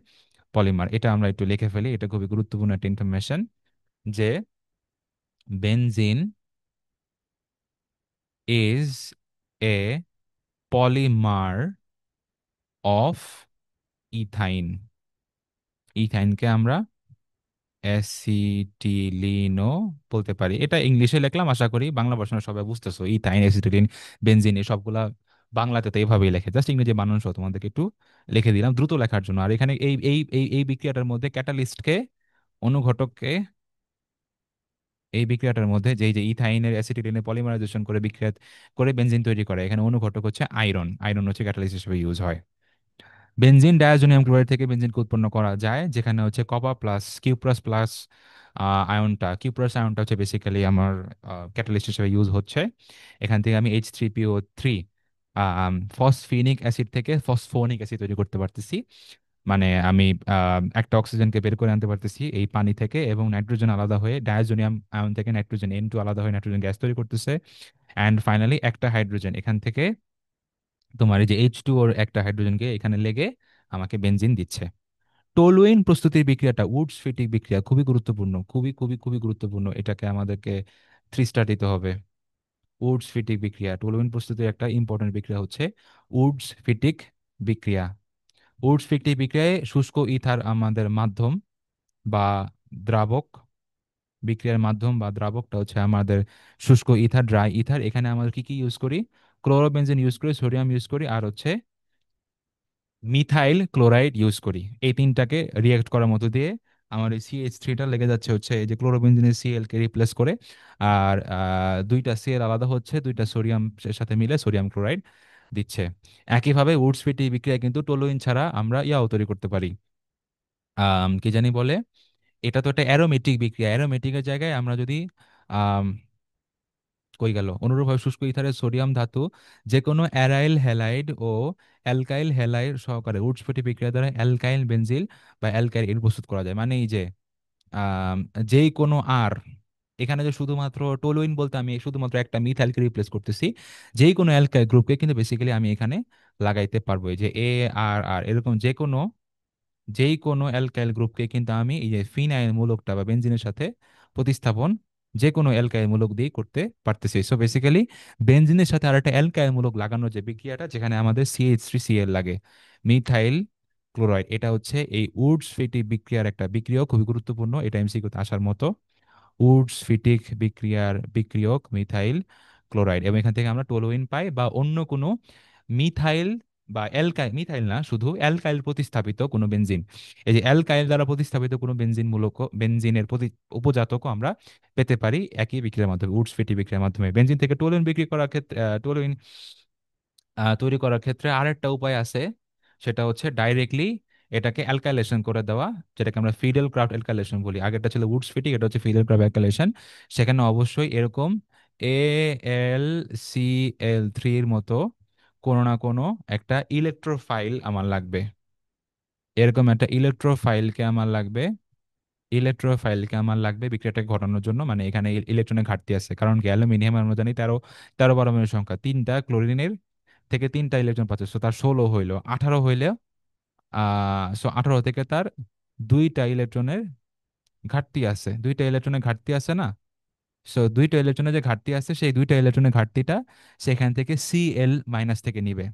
পলিমার। এটা আমরা একটু লিখে ফেলি, এটা খুবই গুরুত্বপূর্ণ একটা ইনফরমেশন, যে benzene is a polymer of ethyne. ইথাইনকে আমরা অ্যাসিটিলিনও বলতে পারি। এটা ইংলিশে লিখলাম, আশা করি বাংলা ভার্সনে সবাই বুঝতেছো। ইথাইন, অ্যাসিটিলিন, বেনজিন, এই সবগুলা বাংলাতে তো এইভাবেই লেখে, জাস্ট ইংরেজি বানান সহ তোমাদেরকে একটু লিখে দিলাম দ্রুত লেখার জন্য। আর এখানে এই বিক্রিয়াটার মধ্যে ক্যাটালিস্টকে, অনুঘটককে, এই বিক্রিয়াটার মধ্যে যে ইথাইনের অ্যাসিটিলিনের পলিমারাইজেশন করে বিক্রিয়া করে বেনজিন তৈরি করে, এখানে অনুঘটক হচ্ছে আয়রন। আয়রন হচ্ছে ক্যাটালিস্ট হিসেবে ইউজ হয়। বেনজিন ডায়াজোনিয়াম ক্লোরাইড থেকে বেনজিনকে উৎপন্ন করা যায়, যেখানে হচ্ছে কপার প্লাস কিউপ্রাস প্লাস আয়নটা, কিউপ্রাস আয়নটা হচ্ছে বেসিক্যালি আমার ক্যাটালিস্ট হিসেবে ইউজ হচ্ছে। এখান থেকে আমি H3PO3 ফসফিনিক অ্যাসিড থেকে ফসফোনিক অ্যাসিড তৈরি করতে পারতেছি। মানে আমি একটা অক্সিজেনকে বের করে আনতে পারতেছি এই পানি থেকে, এবং নাইট্রোজেন আলাদা হয়ে ডায়াজোনিয়াম আয়ন থেকে নাইট্রোজেন N2 আলাদা হয়ে নাইট্রোজেন গ্যাস তৈরি করতেছে। অ্যান্ড ফাইনালি একটা হাইড্রোজেন এখান থেকে, তোমার এই যে H2 ওর একটা হাইড্রোজেনকে এখানে লেগে আমাকে বেনজিন দিচ্ছে। টোলুইন প্রস্তুতির বিক্রিয়াটা উডস ফিটিক বিক্রিয়া, খুবই গুরুত্বপূর্ণ, খুবই খুবই খুবই গুরুত্বপূর্ণ, এটাকে আমাদেরকে 3 স্টার দিতে হবে। উডস ফিটিক বিক্রিয়া, টোলুইন প্রস্তুতির একটা ইম্পর্টেন্ট বিক্রিয়া হচ্ছে উডস ফিটিক বিক্রিয়া। উডস ফিটিক বিক্রিয়ায় শুষ্ক ইথার আমাদের মাধ্যম বা দ্রাবক, বিক্রিয়ার মাধ্যম বা দ্রাবকটা হচ্ছে আমাদের শুষ্ক ইথার, ড্রাই ইথার। এখানে আমাদের কি কি ইউজ করি? ক্লোরোবেনজিন ইউজ করি, সোডিয়াম ইউজ করি, আর হচ্ছে মিথাইল ক্লোরাইড ইউজ করি। এই তিনটাকে রিয়াক্ট করার মতো দিয়ে আমার এই CH3টা লেগে যাচ্ছে হচ্ছে এই যে ক্লোরোবেনজিনের Cl কে রিপ্লেস করে। আর দুইটা Cl আলাদা হচ্ছে, দুইটা সোডিয়াম সাথে মিলে সোডিয়াম ক্লোরাইড দিচ্ছে। একইভাবে উডস ফিটি বিক্রিয়া কিন্তু টলুইন ছাড়া আমরা ইয়াও তৈরি করতে পারি, কি জানি বলে, এটা তো একটা অ্যারোমেটিক বিক্রিয়া। অ্যারোমেটিকের জায়গায় আমরা যদি আম, কই গেল, অনুরূপভাবে শুষ্ক ইথারের সোডিয়াম ধাতু যে কোনো অ্যারাইল হ্যালাইড ও অ্যালকাইল হ্যালাইড সহকারে উৎস্ফূর্ত বিক্রিয়া দ্বারা অ্যালকাইল বেনজিল বা অ্যালকাইল এর প্রস্তুত করা যায়। মানে এই যে আম, যেই কোনো আর, এখানে যে শুধুমাত্র টোলুইন বলতে আমি শুধুমাত্র একটা মিথাইলকে রিপ্লেস করতেছি, যেই কোনো অ্যালকাইল গ্রুপকে কিন্তু বেসিক্যালি আমি এখানে লাগাইতে পারবো। এই যে AR এরকম যেই কোনো অ্যালকাইল গ্রুপকে কিন্তু আমি এই যে ফিনাইল মূলকটা বা বেনজিনের সাথে প্রতিস্থাপন যে কোনো অ্যালকাইল মূলক দিয়ে করতে পারতেছি। সো বেসিক্যালি বেনজিনের সাথে আর একটা অ্যালকাইল মূলক লাগানোর যে বিক্রিয়াটা, যেখানে আমাদের CH3Cl লাগে, মিথাইল ক্লোরাইড, এটা হচ্ছে এই উডস ফিটি বিক্রিয়ার একটা বিক্রিয়া, খুবই গুরুত্বপূর্ণ, এটা এমসিকিউতে আসার মতো। উডস ফিটিক বিক্রিয়ার বিক্রিয়ক মিথাইল ক্লোরাইড, এবং এখান থেকে আমরা টোলুইন পাই বা অন্য কোনো মিথাইল বা অ্যালকাইল, মিথাইল না, শুধু অ্যালকাইল প্রতিস্থাপিত কোনো বেনজিন, এই যে অ্যালকাইল দ্বারা প্রতিস্থাপিত কোনো বেনজিন মূলক বেনজিনের উপজাতকও আমরা পেতে পারি একই বিক্রিয়ার মাধ্যমে, উডস ফিটি বিক্রিয়ার মাধ্যমে। বেনজিন থেকে টোলুইন বিক্রি করার ক্ষেত্রে টোলুইন তৈরি করার ক্ষেত্রে আরেকটা উপায় আছে, সেটা হচ্ছে ডাইরেক্টলি এটাকে অ্যালকাইলেশন করে দেওয়া, যেটাকে আমরা ফিডেল ক্রাফট অ্যালকাইলেশন বলি। আগেরটা ছিল উডস ফিটিং, এটা হচ্ছে ফিডেল ক্রাফট অ্যালকাইলেশন। সেখানে অবশ্যই এরকম AlCl3 এর মতো কোনো না কোনো একটা ইলেকট্রোফাইল আমার লাগবে, এরকম একটা ইলেকট্রোফাইলকে আমার লাগবে বিক্রিয়াটাকে ঘটানোর জন্য। মানে এখানে ইলেকট্রনের ঘাটতি আছে, কারণ কি অ্যালুমিনিয়াম আমরা জানি 13 পরমাণুর সংখ্যা, তিনটা ক্লোরিনের থেকে তিনটা ইলেকট্রন পাচ্ছে, সো তার 16 হইলো, 18 হইলে সো 18 থেকে তার দুইটা ইলেকট্রনের ঘাটতি আছে না? সো দুইটা ইলেকট্রনের যে ঘাটতি আছে, সেই দুইটা ইলেকট্রনের ঘাটতিটা সেখান থেকে Cl মাইনাস থেকে নিবে।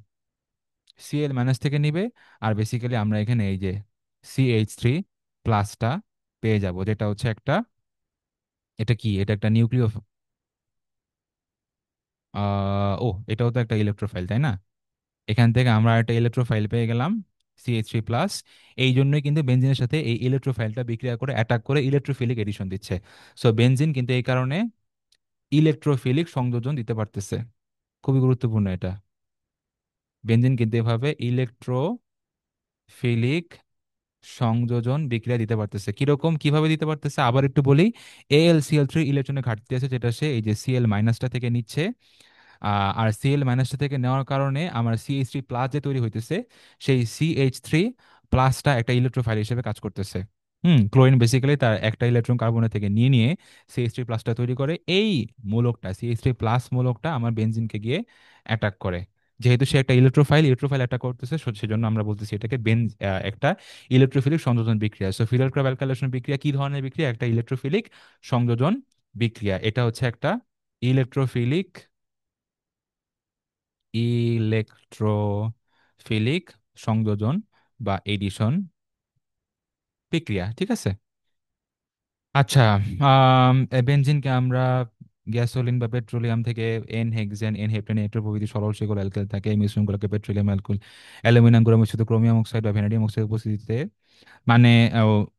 সিএল মাইনাস থেকে নিবে, আর বেসিক্যালি আমরা এখানে এই যে CH3 প্লাসটা পেয়ে যাব, যেটা হচ্ছে একটা, এটা কি, এটা একটা নিউক্লিয়, এটাও তো একটা ইলেকট্রোফাইল তাই না? এখান থেকে আমরা একটা ইলেকট্রোফাইল পেয়ে গেলাম, CH3 প্লাস। এই জন্যই কিন্তু বেনজিনের সাথে এই ইলেকট্রোফাইলটা বিক্রিয়া করে অ্যাটাক করে ইলেকট্রোফিলিক এডিশন দিচ্ছে। সো বেনজিন কিন্তু এই কারণে ইলেকট্রোফিলিক সংযোজন দিতে পারতেছে। খুবই গুরুত্বপূর্ণ এটা। বেনজিন কিন্তু এভাবে ইলেকট্রোফিলিক সংযোজন বিক্রিয়া দিতে পারতেছে। কিরকম, কিভাবে দিতে পারতেছে আবার একটু বলি। AlCl3 ইলেকট্রনের ঘাটতি আছে, যেটা সে এই যে Cl মাইনাসটা থেকে নিচ্ছে। আর Cl মাইনাসটা থেকে নেওয়ার কারণে আমার CH3 প্লাস যে তৈরি হইতেছে, সেই CH3 প্লাসটা একটা ইলেকট্রোফাইল হিসেবে কাজ করতেছে। ক্লোরিন বেসিক্যালি তার একটা ইলেকট্রন কার্বনের থেকে নিয়ে নিয়ে CH3 প্লাসটা তৈরি করে। এই মূলকটা, CH3 প্লাস মূলকটা আমার বেনজিনকে গিয়ে অ্যাটাক করে। যেহেতু সে একটা ইলেকট্রোফাইল, ইলেকট্রোফাইল অ্যাটাক করতেছে, সেজন্য আমরা বলতেছি এটাকে একটা ইলেকট্রোফিলিক সংযোজন বিক্রিয়া। সো ফিলার ক্র্যাব অ্যালকাইলেশন বিক্রিয়া কি ধরনের বিক্রিয়া? একটা ইলেকট্রোফিলিক সংযোজন বিক্রিয়া। এটা হচ্ছে একটা ইলেকট্রোফিলিক ইলেকট্রোফিলিক সংযোজন বা এডিশন বিক্রিয়া, ঠিক আছে? আচ্ছা, বেনজিনকে আমরা গ্যাসোলিন বা পেট্রোলিয়াম থেকে এন হেক্সেন, এন হেপ্টেন, এট্রো প্রভৃতি সরল শিকল অ্যালকেল থাকে, এই মিশ্রণগুলোকে পেট্রোলিয়াম অ্যালকোহল, অ্যালুমিনিয়াম গুঁড়া মিশ্রিত ক্রোমিয়াম অক্সাইড বা ভ্যানাডিয়াম অক্সাইড উপস্থিতিতে, মানে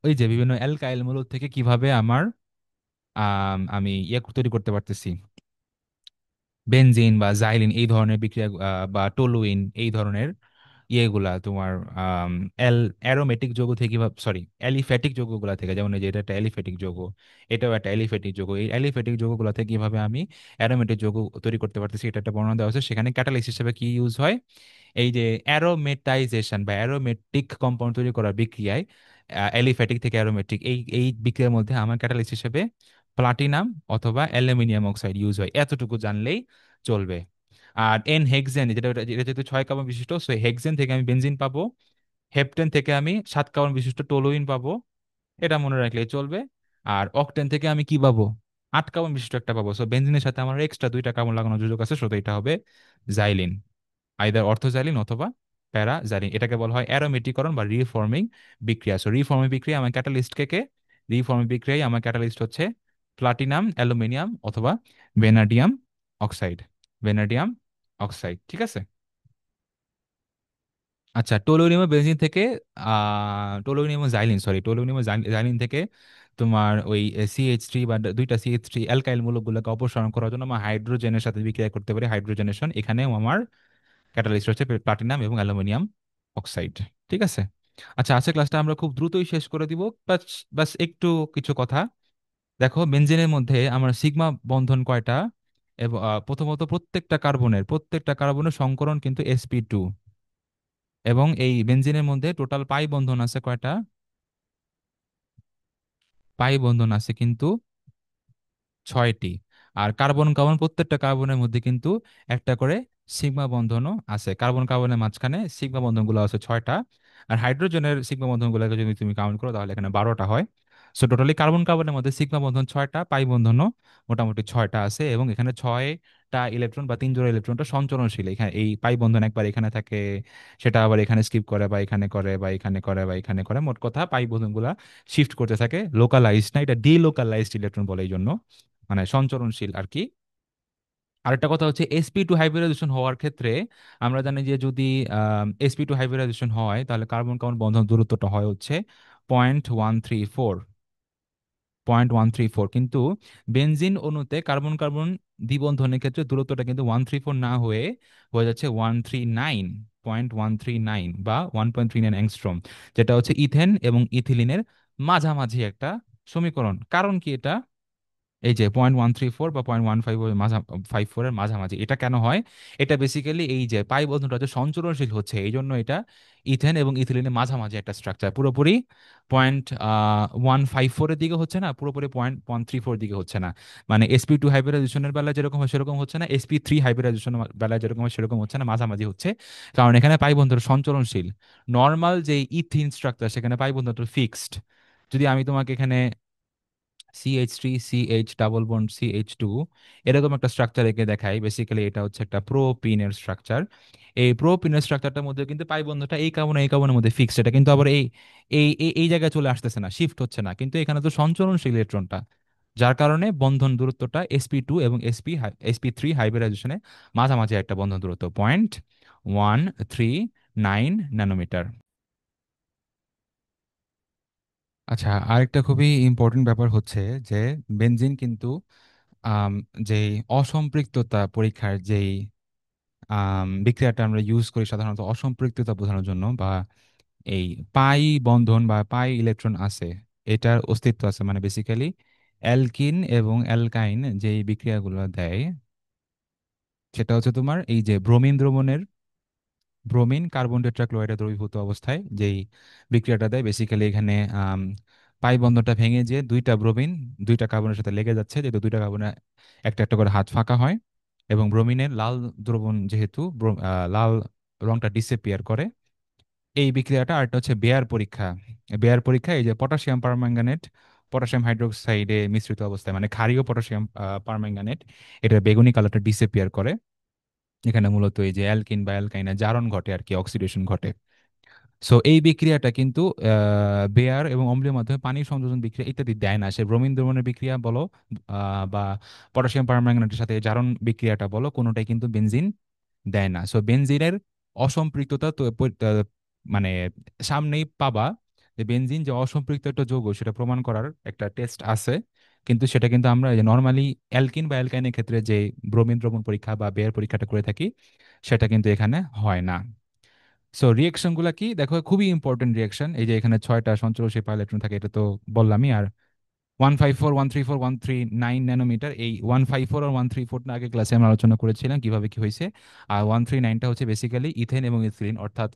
ওই যে বিভিন্ন অ্যালকাইল মূলক থেকে কিভাবে আমার আমি তৈরি করতে পারতেছি, বেনজিন বা জাইলিন এই ধরনের বিক্রিয়া, বা টলুইন এই ধরনের ইয়েগুলা তোমার অ্যাল অ্যারোমেটিক যৌগ থেকে কিভাবে, সরি, অ্যালিফ্যাটিক যৌগগুলা থেকে, যেমন এই যে এটা একটা অ্যালিফ্যাটিক যৌগ, এটাও একটা অ্যালিফ্যাটিক যৌগ, এই অ্যালিফ্যাটিক যৌগগুলা থেকে কিভাবে আমি অ্যারোমেটিক যৌগ তৈরি করতে পারতেছি, এটা একটা বর্ণনা দেওয়া হচ্ছে। সেখানে ক্যাটালিস্ট হিসেবে কি ইউজ হয়, এই যে অ্যারোমেটাইজেশন বা অ্যারোমেটিক কম্পাউন্ড তৈরি করার বিক্রিয়ায়, অ্যালিফ্যাটিক থেকে অ্যারোমেটিক, এই এই বিক্রিয়ার মধ্যে আমার ক্যাটালিস্ট হিসেবে প্লাটিনাম অথবা অ্যালুমিনিয়াম অক্সাইড ইউজ হয়, এতটুকু জানলেই চলবে। আর এন হেক্সেন, যেটা যেটা যেহেতু 6 কার্বন বিশিষ্ট, সো হেক্সেন থেকে আমি বেনজিন পাবো, হেপ্টেন থেকে আমি 7 কার্বন বিশিষ্ট টোলুইন পাবো, এটা মনে রাখলেই চলবে। আর অকটেন থেকে আমি কি পাবো, 8 কার্বন বিশিষ্ট একটা পাবো। সো বেনজিনের সাথে আমার এক্সট্রা 2টা কার্বন লাগানোর সুযোগ আছে, সো এটা হবে জাইলিন, আইদার অর্থোজাইলিন অথবা প্যারাজাইলিন। এটাকে বলা হয় অ্যারোমেটিকরণ বা রিফর্মিং বিক্রিয়া। সো রিফর্মিং বিক্রিয়া আমার ক্যাটালিস্ট কে, রিফর্মিং বিক্রিয়ায় আমার ক্যাটালিস্ট হচ্ছে প্লাটিনাম, অ্যালুমিনিয়াম অথবা ভ্যানাডিয়াম অক্সাইড, ভ্যানাডিয়াম অক্সাইড, ঠিক আছে? আচ্ছা, টোলুইনিয়াম ও বেনজিন থেকে, টোলুইনিয়াম ও জাইলিন, সরি, টোলুইনিয়াম ও জাইলিন থেকে তোমার ওই CH3 বা 2টা CH3 অ্যালকাইল মূলকগুলোকে অপসারণ করার জন্য আমার হাইড্রোজেনের সাথে বিক্রিয়া করতে পারি, হাইড্রোজেনেশন। এখানেও আমার ক্যাটালিস্ট হচ্ছে প্লাটিনাম এবং অ্যালুমিনিয়াম অক্সাইড, ঠিক আছে? আচ্ছা, আজকের ক্লাসটা আমরা খুব দ্রুতই শেষ করে দিব, বাস বাস একটু কিছু কথা। দেখো, বেনজিনের মধ্যে আমার সিগমা বন্ধন কয়টা, এবং প্রথমত প্রত্যেকটা কার্বনের সংকরণ কিন্তু sp2, এবং এই বেনজিনের মধ্যে টোটাল পাই বন্ধন আছে কয়টা, পাই বন্ধন আছে কিন্তু 6টি। আর কার্বন কার্বন প্রত্যেকটা কার্বনের মধ্যে কিন্তু একটা করে সিগমা বন্ধনও আছে, কার্বন কার্বনের মাঝখানে সিগমা বন্ধনগুলো আছে 6টা। আর হাইড্রোজেনের সিগমা বন্ধনগুলোকে যদি তুমি কাউন্ট করো তাহলে এখানে 12টা হয়। সো টোটালি কার্বন কার্বনের মধ্যে সিগমা বন্ধন 6টা, পাই বন্ধনও মোটামুটি 6টা আছে, এবং এখানে 6টা ইলেকট্রন বা 3 জোড়া ইলেকট্রনটা সঞ্চরণশীল। এখানে এই পাই বন্ধন একবার এখানে থাকে, সেটা আবার এখানে স্কিপ করে বা এখানে করে বা এখানে করে বা এখানে করে, মোট কথা পাই বন্ধনগুলা শিফট করতে থাকে, লোকালাইজড না, এটা ডিলোকালাইজড ইলেকট্রন বলে এই জন্য, মানে সঞ্চরণশীল আর কি। আরেকটা কথা হচ্ছে sp2 হাইব্রিডাইজেশন হওয়ার ক্ষেত্রে আমরা জানি যে যদি sp2 হাইব্রিডাইজেশন হয় তাহলে কার্বন কার্বন বন্ধন দূরত্বটা হয় হচ্ছে 0.134, 0.134। কিন্তু বেনজিন অণুতে কার্বন কার্বন দ্বিবন্ধনের ক্ষেত্রে দূরত্বটা কিন্তু 134 না হয়ে হয়ে যাচ্ছে 139, 0.139 বা 1.39 অ্যাংস্ট্রম, যেটা হচ্ছে ইথেন এবং ইথিলিনের মাঝামাঝি একটা সমীকরণ। কারণ কি এটা, এই যে 0.134 বা 0.15 এর এর মাঝামাঝি, এটা কেন হয়? এটা বেসিক্যালি এই যে পাই বন্ধনটা যে সঞ্চরণশীল হচ্ছে, এই জন্য এটা ইথেন এবং ইথিলিনের মাঝামাঝি একটা স্ট্রাকচার, পুরোপুরি 0.154 এর দিকে হচ্ছে না, পুরোপুরি 0.134 দিকে হচ্ছে না। মানে sp2 হাইব্রিডাইজেশনের বেলায় যেরকম হয় সেরকম হচ্ছে না, sp3 হাইব্রিডাইজেশনের বেলায় যেরকম হয় সেরকম হচ্ছে না, মাঝামাঝি হচ্ছে। কারণ এখানে পাই বন্ধন সঞ্চরণশীল। নর্মাল যে ইথিন স্ট্রাকচার সেখানে পাই বন্ধনটা ফিক্সড। যদি আমি তোমাকে এখানে CH3 CH double bond CH2, এরকম একটা স্ট্রাকচার একে দেখায়। বেসিক্যালি এটা হচ্ছে একটা প্রোপিনের স্ট্রাকচার। এই প্রোপিনের স্ট্রাকচারটার মধ্যে কিন্তু পাই বন্ধনটা এই কার্বনের মধ্যে ফিক্সড, এটা কিন্তু আবার এই এই এই এই জায়গায় চলে আসতেছে না, শিফট হচ্ছে না, কিন্তু এখানে তো সঞ্চরণশীল ইলেকট্রনটা, যার কারণে বন্ধন দূরত্বটা sp2 এবং sp3 হাইব্রিডাইজেশনে মাঝামাঝি একটা বন্ধন দূরত্ব 0.139 ন্যানোমিটার। আচ্ছা, আরেকটা খুবই ইম্পর্টেন্ট ব্যাপার হচ্ছে যে বেনজিন কিন্তু আম, যেই অসম্পৃক্ততা পরীক্ষার যেই বিক্রিয়াটা আমরা ইউজ করি সাধারণত অসম্পৃক্ততা বোঝানোর জন্য, বা এই পাই বন্ধন বা পাই ইলেকট্রন আছে, এটার অস্তিত্ব আছে, মানে বেসিক্যালি অ্যালকিন এবং অ্যালকাইন যেই বিক্রিয়াগুলো দেয়, সেটা হচ্ছে তোমার এই যে ব্রোমিন দ্রবণের ব্রোমিন কার্বন টেট্রাক্লোরাইডে দ্রবীভূত অবস্থায় যেই বিক্রিয়াটা দেয়, বেসিক্যালি এখানে পাই বন্ধনটা ভেঙে যে দুইটা ব্রোমিন দুইটা কার্বনের সাথে লেগে যাচ্ছে, যেহেতু দুইটা কার্বনে একটা একটা করে হাত ফাঁকা হয়, এবং ব্রোমিনের লাল দ্রবণ যেহেতু লাল রংটা ডিসেপিয়ার করে, এই বিক্রিয়াটা। আরেকটা হচ্ছে বেয়ার পরীক্ষা। বেয়ার পরীক্ষা এই যে পটাশিয়াম পারম্যাঙ্গানেট পটাশিয়াম হাইড্রোক্সাইডে মিশ্রিত অবস্থায়, মানে ক্ষারীয় পটাশিয়াম পারম্যাঙ্গানেট, এটা বেগুনি কালারটা ডিসেপিয়ার করে। এখানে মূলত এই যে অ্যালকিন বা অ্যালকাইনে জারণ ঘটে আর কি, অক্সিডেশন ঘটে। সো এই বিক্রিয়াটা কিন্তু বেয়ার এবং অম্লীয় মাধ্যমে পানি সংযোজন বিক্রিয়া ইত্যাদি দেয় না। সে ব্রোমিন দ্রবণের বিক্রিয়া বলো বা পটাশিয়াম পারম্যাঙ্গানেটের সাথে জারণ বিক্রিয়াটা বলো, কোনোটাই কিন্তু বেনজিন দেয় না। সো বেনজিনের অসম্পৃক্ততা তো মানে সামনেই পাবা, যে বেনজিন যে অসম্পৃক্ত একটা যৌগ সেটা প্রমাণ করার একটা টেস্ট আছে, কিন্তু সেটা কিন্তু আমরা নর্মালি অ্যালকিন বা অ্যালকাইনের ক্ষেত্রে যে ব্রোমিন দ্রবণ পরীক্ষা বা বেয়ার পরীক্ষাটা করে থাকি, সেটা কিন্তু এখানে হয় না। সো রিয়েকশন গুলা কি দেখো, খুবই ইম্পর্টেন্ট রিয়েকশন। এই যে এখানে 6টা সঞ্চরণশীল পাইলেট্রন থাকে, এটা তো বললামই। আর 154 134 139 ন্যানোমিটার, এই 154 আর 134 আগে ক্লাসে আমরা আলোচনা করেছিলাম কিভাবে কি হয়েছে। আর 139টা হচ্ছে বেসিক্যালি ইথেন এবং ইথিলিন, অর্থাৎ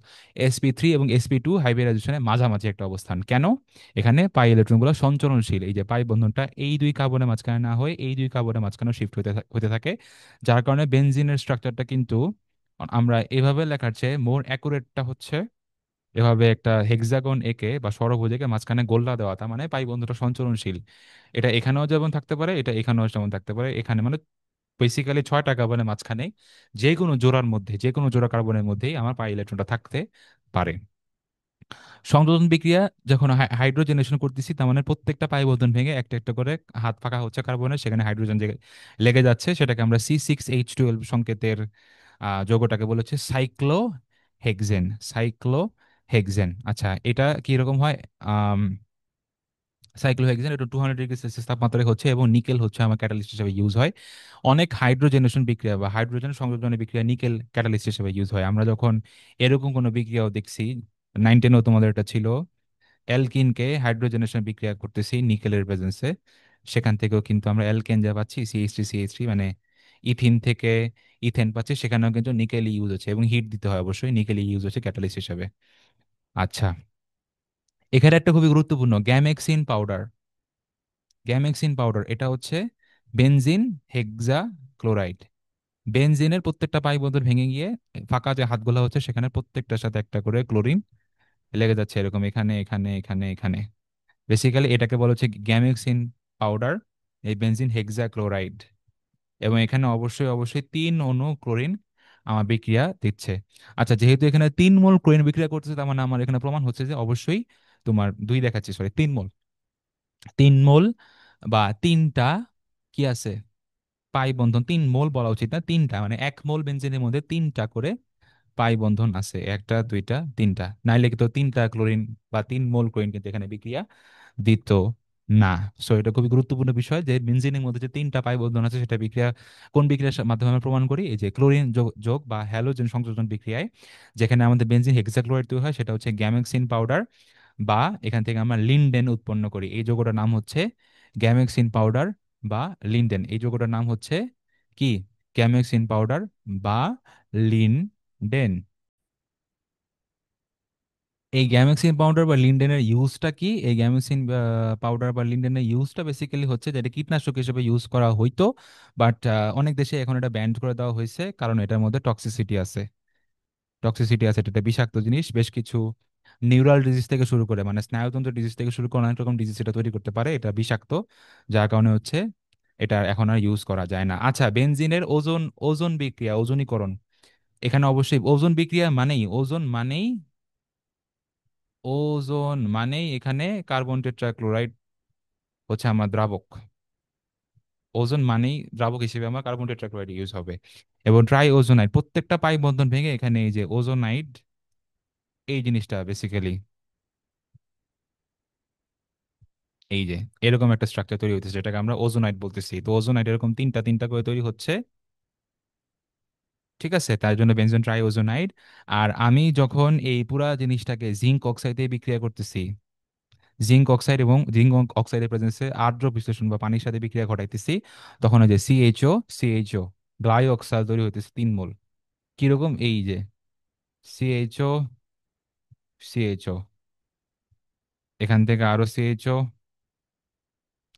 sp3 এবং sp2 হাইব্রিডাইজেশনের মাঝামাঝি একটা অবস্থান। কেন? এখানে পাই ইলেকট্রনগুলো সঞ্চরণশীল, এই যে পাই বন্ধনটা এই দুই কার্বনের মাঝখানে না হয়ে এই দুই কার্বনের মাঝখানে শিফট হতে থাকে, যার কারণে বেনজিনের স্ট্রাকচারটা কিন্তু আমরা এভাবে লেখার চেয়ে মোর অ্যাকুরেটটা হচ্ছে এভাবে একটা হেক্সাগন এঁকে বা ষড়ভুজ এঁকে মাঝখানে গোল্লা দেওয়া, তার মানে পাই বন্ধুটা সঞ্চরণশীল। এটা এখানেও যেমন থাকতে পারে, এটা এখানেও যেমন থাকতে পারে, এখানে মানে বেসিক্যালি 6টা কার্বনের মাঝখানে যে কোনো জোড়ার মধ্যে যে কোনো জোড়া কার্বনের মধ্যেই আমার পাই ইলেকট্রনটা থাকতে পারে। সংযোজন বিক্রিয়া যখন হাইড্রোজেনেশন করতেছি, তার মানে প্রত্যেকটা পাই বন্ধন ভেঙে একটা একটা করে হাত ফাঁকা হচ্ছে কার্বনের, সেখানে হাইড্রোজেন যে লেগে যাচ্ছে, সেটাকে আমরা C6H12 সংকেতের যৌগটাকে বলেছে সাইক্লোহেক্সেন। সাইক্লোহেক্সেন, আচ্ছা এটা কি রকম হয়? সাইক্লোহেক্সেন এটা 200 ডিগ্রি সেলসিয়াস তাপমাত্রায় হচ্ছে, এবং নিকেল হচ্ছে আমার ক্যাটালিস্ট হিসেবে ইউজ হয়। অনেক হাইড্রোজেনেশন বিক্রিয়া বা হাইড্রোজেন সংযোজনের বিক্রিয়া নিকেল ক্যাটালিস্ট হিসেবে ইউজ হয়। আমরা যখন এরকম কোনো বিক্রিয়াও দেখছি, 9-10 তোমাদের এটা ছিল, অ্যালকিনকে হাইড্রোজেনেশন বিক্রিয়া করতেছি নিকেলের প্রেজেন্সে, সেখান থেকেও কিন্তু আমরা অ্যালকেন যা পাচ্ছি CH3CH3, মানে ইথিন থেকে ইথেন পাচ্ছি, সেখানেও কিন্তু নিকেল ইউজ হচ্ছে, এবং হিট দিতে হয় অবশ্যই, নিকেল ইউজ হচ্ছে ক্যাটালিস্ট হিসেবে। আচ্ছা, এখানে একটা খুবই গুরুত্বপূর্ণ গ্যামেক্সিন পাউডার। গ্যামেক্সিন পাউডার এটা হচ্ছে বেনজিন হেক্সা ক্লোরাইড। বেনজিনের প্রত্যেকটা পাই বন্ধন ভেঙে গিয়ে ফাঁকা যে হাতগুলো হচ্ছে সেখানে প্রত্যেকটার সাথে একটা করে ক্লোরিন লেগে যাচ্ছে, এরকম এখানে এখানে এখানে এখানে। বেসিক্যালি এটাকে বলা হচ্ছে গ্যামেক্সিন পাউডার, এই বেনজিন হেক্সা ক্লোরাইড। এবং এখানে অবশ্যই অবশ্যই 3 অণু ক্লোরিন আমার বিক্রিয়া দিচ্ছে। আচ্ছা, যেহেতু এখানে 3 মোল ক্লোরিন বিক্রিয়া করতেছে, তার মানে আমার এখানে প্রমাণ হচ্ছে যে অবশ্যই তোমার দুই দেখাচ্ছি, সরি 3 মোল, 3 মোল বা তিনটা কি আছে পাই বন্ধন। 3 মোল বলা উচিত না, তিনটা, মানে 1 মোল বেনজিনের মধ্যে তিনটা করে পাই বন্ধন আছে, একটা দুইটা তিনটা, নাইলে কিন্তু তিনটা ক্লোরিন বা 3 মোল ক্লোরিন কিন্তু এখানে বিক্রিয়া দিত না। সো এটা খুবই গুরুত্বপূর্ণ বিষয় যে বেনজিনের মধ্যে যে তিনটা পাই বন্ধন আছে, সেটা বিক্রিয়া কোন বিক্রিয়ার মাধ্যমে আমরা প্রমাণ করি? এই যে ক্লোরিন যোগ যোগ বা হ্যালোজেন সংযোজন বিক্রিয়ায়, যেখানে আমাদের বেনজিন হেক্সাক্লোরাইড তৈরি হয়, সেটা হচ্ছে গ্যামেক্সিন পাউডার, বা এখান থেকে আমরা লিনডেন উৎপন্ন করি। এই যৌগটার নাম হচ্ছে গ্যামেক্সিন পাউডার বা লিনডেন। এই যৌগটার নাম হচ্ছে কি? গ্যামেক্সিন পাউডার বা লিনডেন। এই গ্যামাক্সিন পাউডার বা লিনডেনের ইউজটা কি? এই গ্যামাক্সিন পাউডার বা লিনডেনের ইউজটা বেসিক্যালি হচ্ছে যেটা কীটনাশক হিসেবে ইউজ করা হইতো, বাট অনেক দেশে এখন এটা ব্যান্ড করে দেওয়া হয়েছে, কারণ এটার মধ্যে টক্সিসিটি আছে। টক্সিসিটি আছে, এটা একটা বিষাক্ত জিনিস। বেশ কিছু নিউরাল ডিজিজ থেকে শুরু করে, মানে স্নায়ুতন্ত্র ডিজিজ থেকে শুরু করে অনেক রকম ডিজিজ এটা তৈরি করতে পারে। এটা বিষাক্ত, যার কারণে হচ্ছে এটা এখন আর ইউজ করা যায় না। আচ্ছা, বেনজিনের ওজোন, ওজোন বিক্রিয়া, ওজোনীকরণ, এখানে অবশ্যই ওজোন বিক্রিয়া মানেই, ওজোন মানেই, ওজোন মানেই এখানে কার্বন টেট্রাক্লোরাইড হচ্ছে আমার দ্রাবক। ওজোন মানেই দ্রাবক হিসেবে আমার কার্বন টেট্রাক্লোরাইড ইউজ হবে। এবং ট্রাই ওজোনাইড, প্রত্যেকটা পাই বন্ধন ভেঙে এখানে এই যে ওজোনাইড, এই জিনিসটা বেসিক্যালি এই যে এরকম একটা স্ট্রাকচার তৈরি হইতেছে, যেটাকে আমরা ওজোনাইড বলতেছি। তো ওজোনাইড এরকম তিনটা তিনটা করে তৈরি হচ্ছে, ঠিক আছে, তার জন্য বেনজোন ট্রাই ওজোনাইড। আর আমি যখন এই পুরা জিনিসটাকে জিঙ্ক অক্সাইডে বিক্রিয়া করতেছি, জিঙ্ক অক্সাইড এবং জিঙ্ক অক্সাইডের প্রেজেন্সে আর্দ্র বিশ্লেষণ বা পানির সাথে বিক্রিয়া ঘটাইতেছি, তখন ওই যে সিএইচও, সিএইচও গ্লাইঅক্সাল তৈরি হইতেছে 3 মোল। কিরকম, এই যে সিএইচও, সিএইচও, এখান থেকে আরো সিএইচও,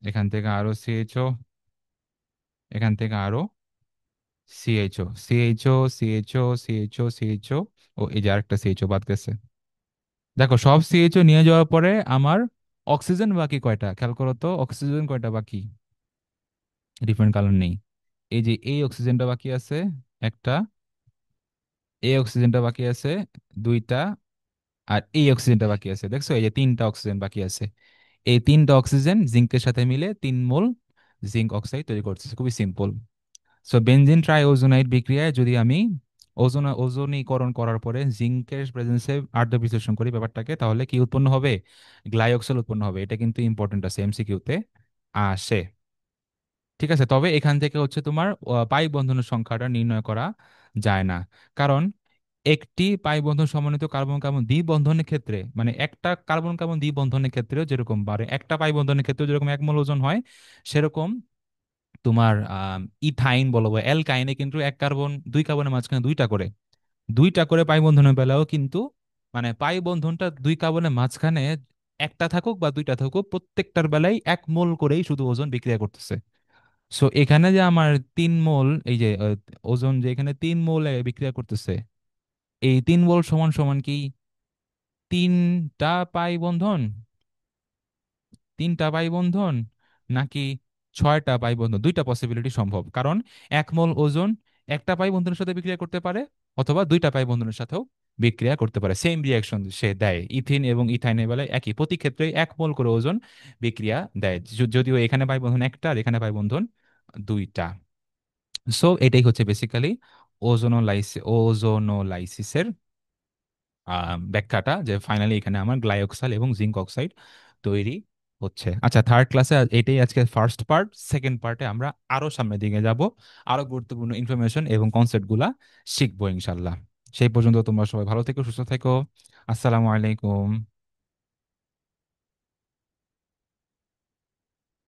এখান থেকে আরো সিএইচও, এখান থেকে আরো CHO, CHO, CHO, CHO, CHO, ও এই যে আরেকটা সিএইচও বাদ গেছে। দেখো, সব সিএইচও নিয়ে যাওয়ার পরে আমার অক্সিজেন বাকি কয়টা খেয়াল করো তো, অক্সিজেন কয়টা বাকি? ডিফারেন্ট কালার নেই। এই যে এই অক্সিজেনটা বাকি আছে একটা, এই অক্সিজেনটা বাকি আছে দুইটা, আর এই অক্সিজেনটা বাকি আছে, দেখছো এই যে তিনটা অক্সিজেন বাকি আছে। এই তিনটা অক্সিজেন জিঙ্কের সাথে মিলে 3 মোল জিঙ্ক অক্সাইড তৈরি করতেছে, খুবই সিম্পল। সো বেনজিন ট্রাইওজোনাইড বিক্রিয়ায় যদি আমি ওজোনীকরণ করার পরে জিঙ্কের প্রেজেন্সে আর্দ্র বিশ্লেষণ করি ব্যাপারটাকে, তাহলে কি উৎপন্ন হবে? গ্লাইঅক্সেল উৎপন্ন হবে। এটা কিন্তু ইম্পর্টেন্ট আছে, এমসিকিউতে আসে। ঠিক আছে, তবে এখান থেকে হচ্ছে তোমার পাই বন্ধনের সংখ্যাটা নির্ণয় করা যায় না। কারণ একটি পাই বন্ধন সমন্বিত কার্বন কার্বন দ্বিবন্ধনের ক্ষেত্রে, মানে একটা কার্বন কার্বন দ্বিবন্ধনের ক্ষেত্রেও যেরকম বাড়ে, একটা পাই বন্ধনের ক্ষেত্রেও যেরকম 1 মোল ওজন হয়, সেরকম তোমার ইথাইন বলো বা অ্যালকাইনে কিন্তু এক কার্বন দুই কার্বনের মাঝখানে দুইটা করে পাই বন্ধনের বেলাও কিন্তু, মানে পাই বন্ধনটা দুই কার্বনের মাঝখানে একটা থাকুক বা দুইটা থাকুক, প্রত্যেকটার বেলায় 1 মোল করেই শুধু ওজন বিক্রিয়া করতেছে। সো এখানে যে আমার 3 মোল, এই যে ওজন যে এখানে 3 মোল বিক্রিয়া করতেছে, এই 3 মোল সমান সমান কি তিনটা পাই বন্ধন, তিনটা পাই বন্ধন, নাকি 6টা পাই বন্ধন? দুইটা পসিবিলিটি সম্ভব, কারণ 1 মোল ওজন একটা পাই বন্ধনের সাথে বিক্রিয়া করতে পারে, অথবা দুইটা পাই বন্ধনের সাথেও বিক্রিয়া করতে পারে, সেম রিয়াকশন সে দেয়। ইথিন এবং ইথাইনের বেলায় একই, প্রতি ক্ষেত্রে 1 মোল করে ওজন বিক্রিয়া দেয়, যদিও এখানে পাই বন্ধন একটা আর এখানে পাই বন্ধন দুইটা। সো এটাই হচ্ছে বেসিক্যালি ওজোনোলাইসিসের ব্যাখ্যাটা, যে ফাইনালি এখানে আমার গ্লাইঅক্সাল এবং জিঙ্ক অক্সাইড তৈরি হচ্ছে। আচ্ছা, থার্ড ক্লাসে এটাই আজকে ফার্স্ট পার্ট। সেকেন্ড পার্টে আমরা আরো সামনের দিকে যাব, আরো গুরুত্বপূর্ণ ইনফরমেশন এবং কনসেপ্ট গুলা শিখবো ইনশাল্লাহ। সেই পর্যন্ত তোমরা সবাই ভালো থেকো, সুস্থ থেকো। আসসালামু আলাইকুম।